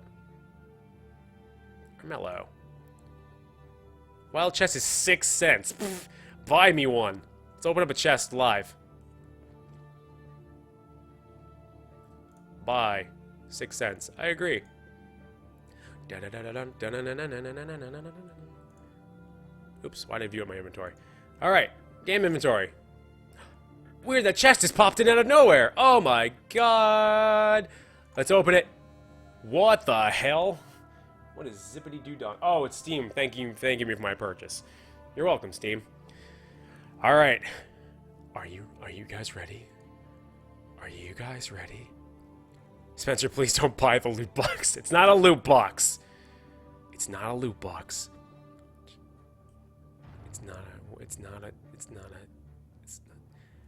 Armello. Wild chest is 6 cents. Pfft. Buy me one. Let's open up a chest live. Buy. 6 cents. I agree. Oops, why did I view my inventory? Alright, game inventory. Weird, that chest just popped in out of nowhere. Oh my god. Let's open it. What the hell? What is zippity doo dah? Oh, it's Steam. Thank you me for my purchase. You're welcome, Steam. Alright. Are you guys ready? Are you guys ready? Spencer, please don't buy the loot box. It's not a loot box. It's not a loot box. It's not.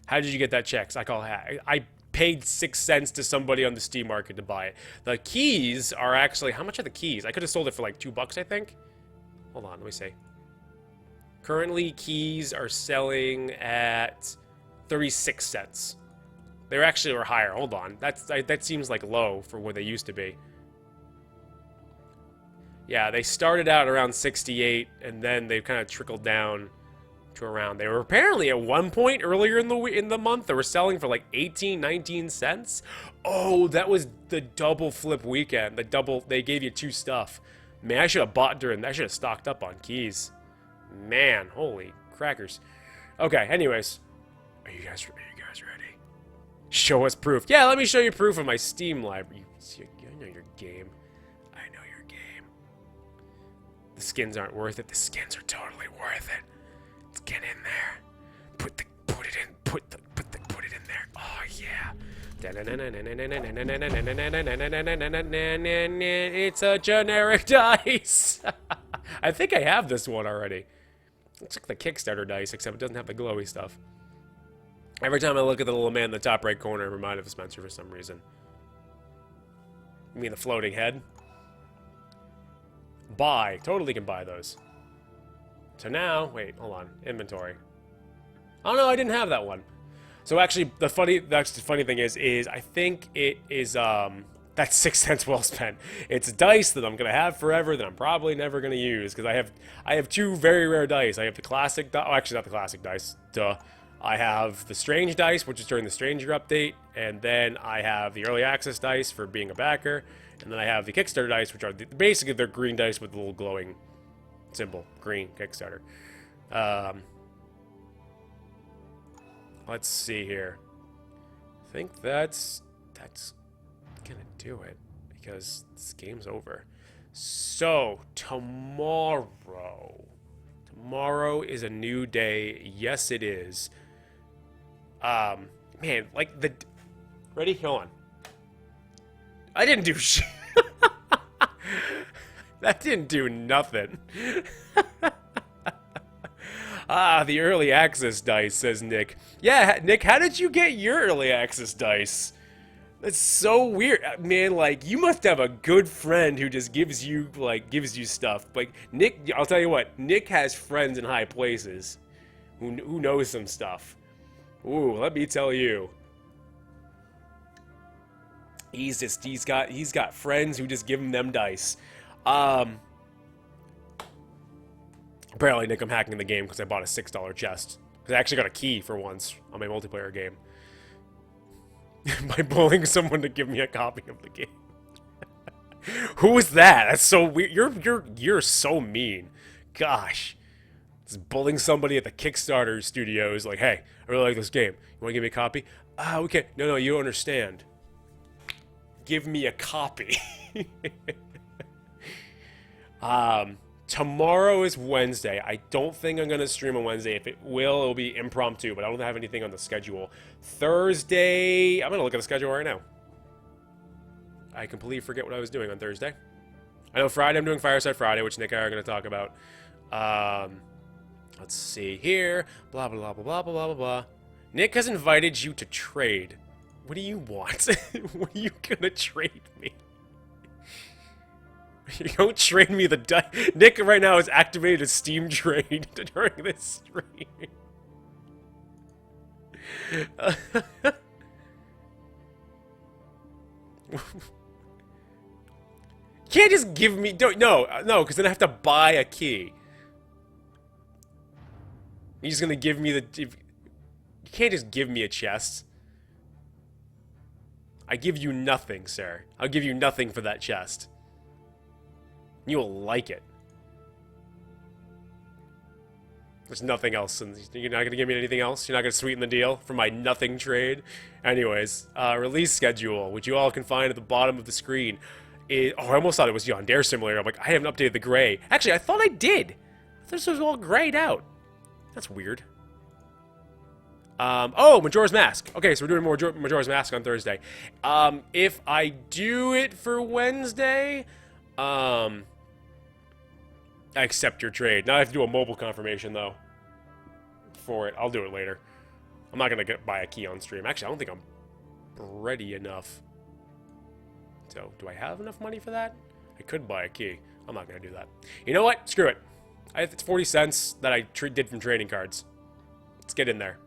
How did you get that check? I paid 6 cents to somebody on the Steam market to buy it. The keys are actually... How much are the keys? I could have sold it for like $2, I think. Hold on, let me see. Currently, keys are selling at 36 cents. They actually were higher. Hold on. That seems like low for where they used to be. Yeah, they started out around 68, and then they've kind of trickled down to around... They were apparently at one point earlier in the month, they were selling for like 18, 19 cents. Oh, that was the double flip weekend. They gave you 2 stuff. Man, I should have bought during... I should have stocked up on keys. Man, holy crackers. Okay, anyways. Are you guys ready? Show us proof. Yeah, let me show you proof of my Steam library. I know your game. I know your game. The skins aren't worth it. The skins are totally worth it. Let's get in there. Put it in there. Oh yeah. It's a generic dice. I think I have this one already. Looks like the Kickstarter dice, except it doesn't have the glowy stuff. Every time I look at the little man in the top right corner, I'm reminded of Spencer for some reason. You mean the floating head? Buy. Totally can buy those. So now, wait, hold on. Inventory. Oh no, I didn't have that one. So actually, the funny thing is I think it is, That's 6 cents well spent. It's dice that I'm gonna have forever that I'm probably never gonna use because I have two very rare dice. I have the classic. Oh, actually, not the classic dice. Duh. I have the strange dice, which is during the Stranger update, and then I have the early access dice for being a backer, and then I have the Kickstarter dice, which are basically they're green dice with the little glowing symbol, green Kickstarter. Let's see here. I think that's gonna do it because this game's over. So tomorrow is a new day. Yes, it is. Man, like the ready? Hold on. I didn't do shit. That didn't do nothing. Ah, the early access dice, says Nick. Yeah, Nick, how did you get your early access dice? That's so weird, man. Like, you must have a good friend who just gives you stuff. Like, Nick, I'll tell you what, Nick has friends in high places who knows some stuff. Ooh, let me tell you. He's got friends who just give him them dice. Apparently, Nick, I'm hacking the game because I bought a $6 chest. I actually got a key for once on my multiplayer game. By bullying someone to give me a copy of the game. Who was that? That's so weird. You're so mean. Gosh. Just bullying somebody at the Kickstarter studios like, hey, I really like this game. You want to give me a copy? Okay. No, you don't understand. Give me a copy. Tomorrow is Wednesday. I don't think I'm going to stream on Wednesday. If it will, it'll be impromptu, but I don't have anything on the schedule. Thursday, I'm going to look at the schedule right now. I completely forget what I was doing on Thursday. I know Friday I'm doing Fireside Friday, which Nick and I are going to talk about. Let's see here. Blah, blah, blah, blah, blah, blah, blah. Nick has invited you to trade. What do you want? What are you going to trade me? You don't trade me the dice. Nick right now has activated a Steam trade during this stream. You can't just give me... No, because then I have to buy a key. You're just going to give me the... You can't just give me a chest. I give you nothing, sir. I'll give you nothing for that chest. You will like it. There's nothing else. And you're not going to give me anything else? You're not going to sweeten the deal for my nothing trade? Anyways, release schedule, which you all can find at the bottom of the screen. I almost thought it was Yawn Dare Simulator. I'm like, I haven't updated the gray. Actually, I thought I did. I thought this was all grayed out. That's weird. Oh, Majora's Mask. Okay, so we're doing Majora's Mask on Thursday. If I do it for Wednesday, I accept your trade. Now I have to do a mobile confirmation, though, for it. I'll do it later. I'm not going to buy a key on stream. Actually, I don't think I'm ready enough. So, do I have enough money for that? I could buy a key. I'm not going to do that. You know what? Screw it. It's 40 cents that I did from trading cards. Let's get in there.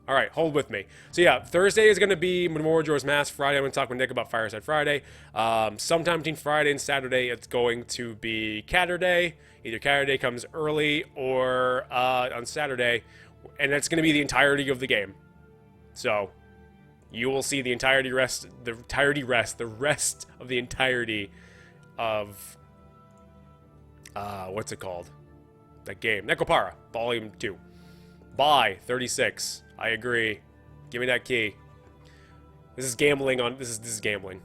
All right, hold with me. So yeah, Thursday is going to be Majora's Mask. Friday, I'm going to talk with Nick about Fireside Friday. Sometime between Friday and Saturday, it's going to be Catter Day. Either Catter Day comes early or on Saturday, and that's going to be the entirety of the game. So you will see the rest of the entirety of what's it called? That game, Necopara, Volume 2. Buy 36. I agree. Give me that key. This is gambling on... This is gambling.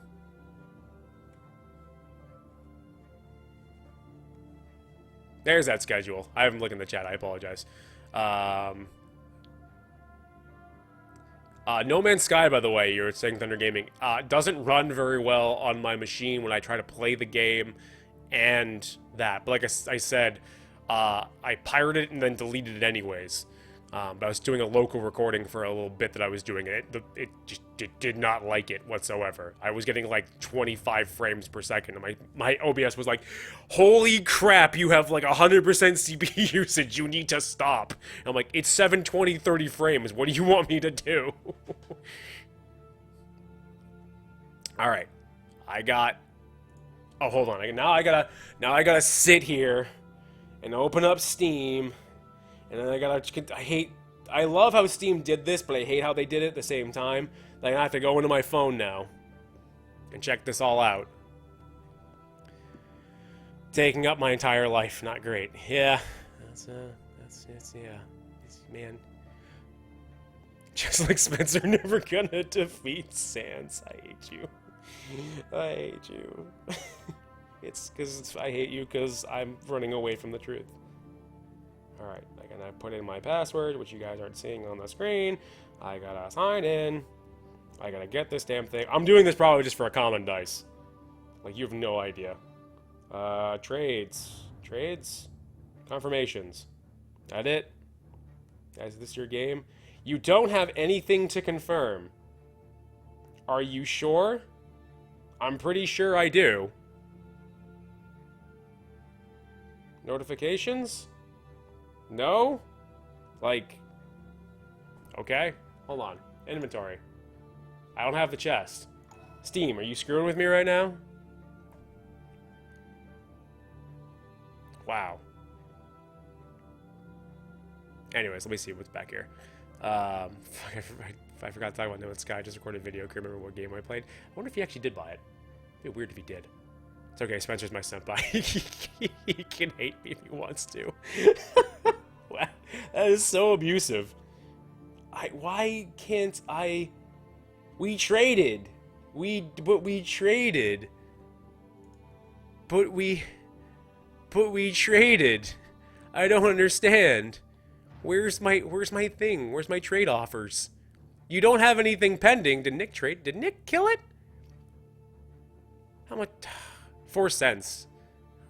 There's that schedule. I haven't looked in the chat. I apologize. No Man's Sky, by the way, you're saying Thunder Gaming, doesn't run very well on my machine when I try to play the game and that. But like I said, I pirated it and then deleted it anyways. But I was doing a local recording for a little bit that I was doing, and it just did not like it whatsoever. I was getting like 25 frames per second, and my OBS was like, holy crap, you have like 100% CPU usage, you need to stop. And I'm like, it's 720, 30 frames, what do you want me to do? Alright, I got... Oh, hold on. Now I gotta sit here and open up Steam. And then I love how Steam did this, but I hate how they did it at the same time. Like, I have to go into my phone now and check this all out. Taking up my entire life. Not great. Yeah. Man. Just like Spencer never gonna defeat Sans. I hate you. I hate you. It's because I hate you because I'm running away from the truth. Alright, I gotta put in my password, which you guys aren't seeing on the screen. I gotta sign in. I gotta get this damn thing. I'm doing this probably just for a common dice. Like, you have no idea. Trades. Trades? Confirmations. That it? Is this your game? You don't have anything to confirm. Are you sure? I'm pretty sure I do. Notifications? No? Like... Okay. Hold on. Inventory. I don't have the chest. Steam, are you screwing with me right now? Wow. Anyways, let me see what's back here. I forgot to talk about No Man's Sky. I just recorded a video. Can't remember what game I played. I wonder if he actually did buy it. It'd be weird if he did. It's okay. Spencer's my senpai. He can hate me if he wants to. Wow, that is so abusive. Why can't I? We traded. We traded. But we traded. I don't understand. Where's my thing? Where's my trade offers? You don't have anything pending. Did Nick trade? Did Nick kill it? How much? 4 cents.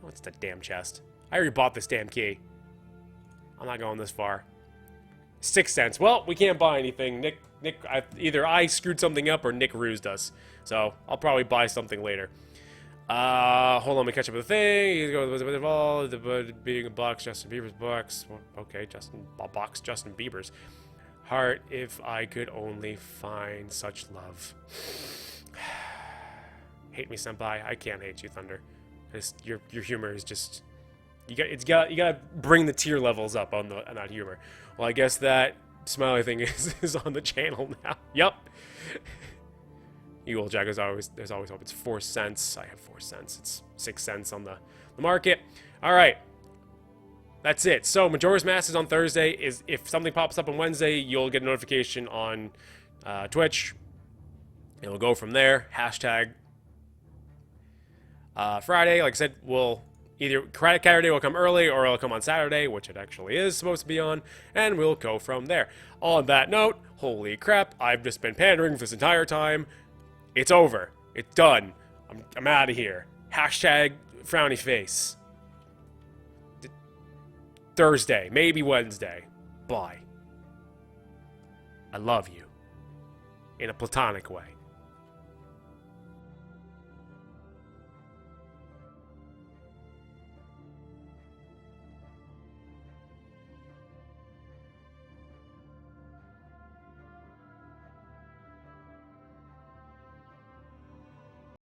What's the damn chest? I already bought this damn key. I'm not going this far. 6 cents. Well, we can't buy anything. Either I screwed something up or Nick rused us. So I'll probably buy something later. Hold on, let me catch up with the thing. You go with it all. The being a box, Justin Bieber's box. Okay, Justin Bieber's. Heart, if I could only find such love. Hate me, senpai. I can't hate you, Thunder. Your humor is just you gotta bring the tier levels up on that humor. Well, I guess that smiley thing is on the channel now. Yup. You old Jack, there's always hope. It's 4 cents. I have 4 cents. It's 6 cents on the market. All right. That's it. So Majora's Mask is on Thursday. If something pops up on Wednesday, you'll get a notification on Twitch. And we'll go from there. Hashtag Friday. Like I said, we'll either Saturday will come early or it'll come on Saturday, which it actually is supposed to be on, and we'll go from there. On that note, holy crap, I've just been pandering this entire time. It's over. It's done. I'm out of here. Hashtag frowny face. Thursday, maybe Wednesday. Bye. I love you. In a platonic way.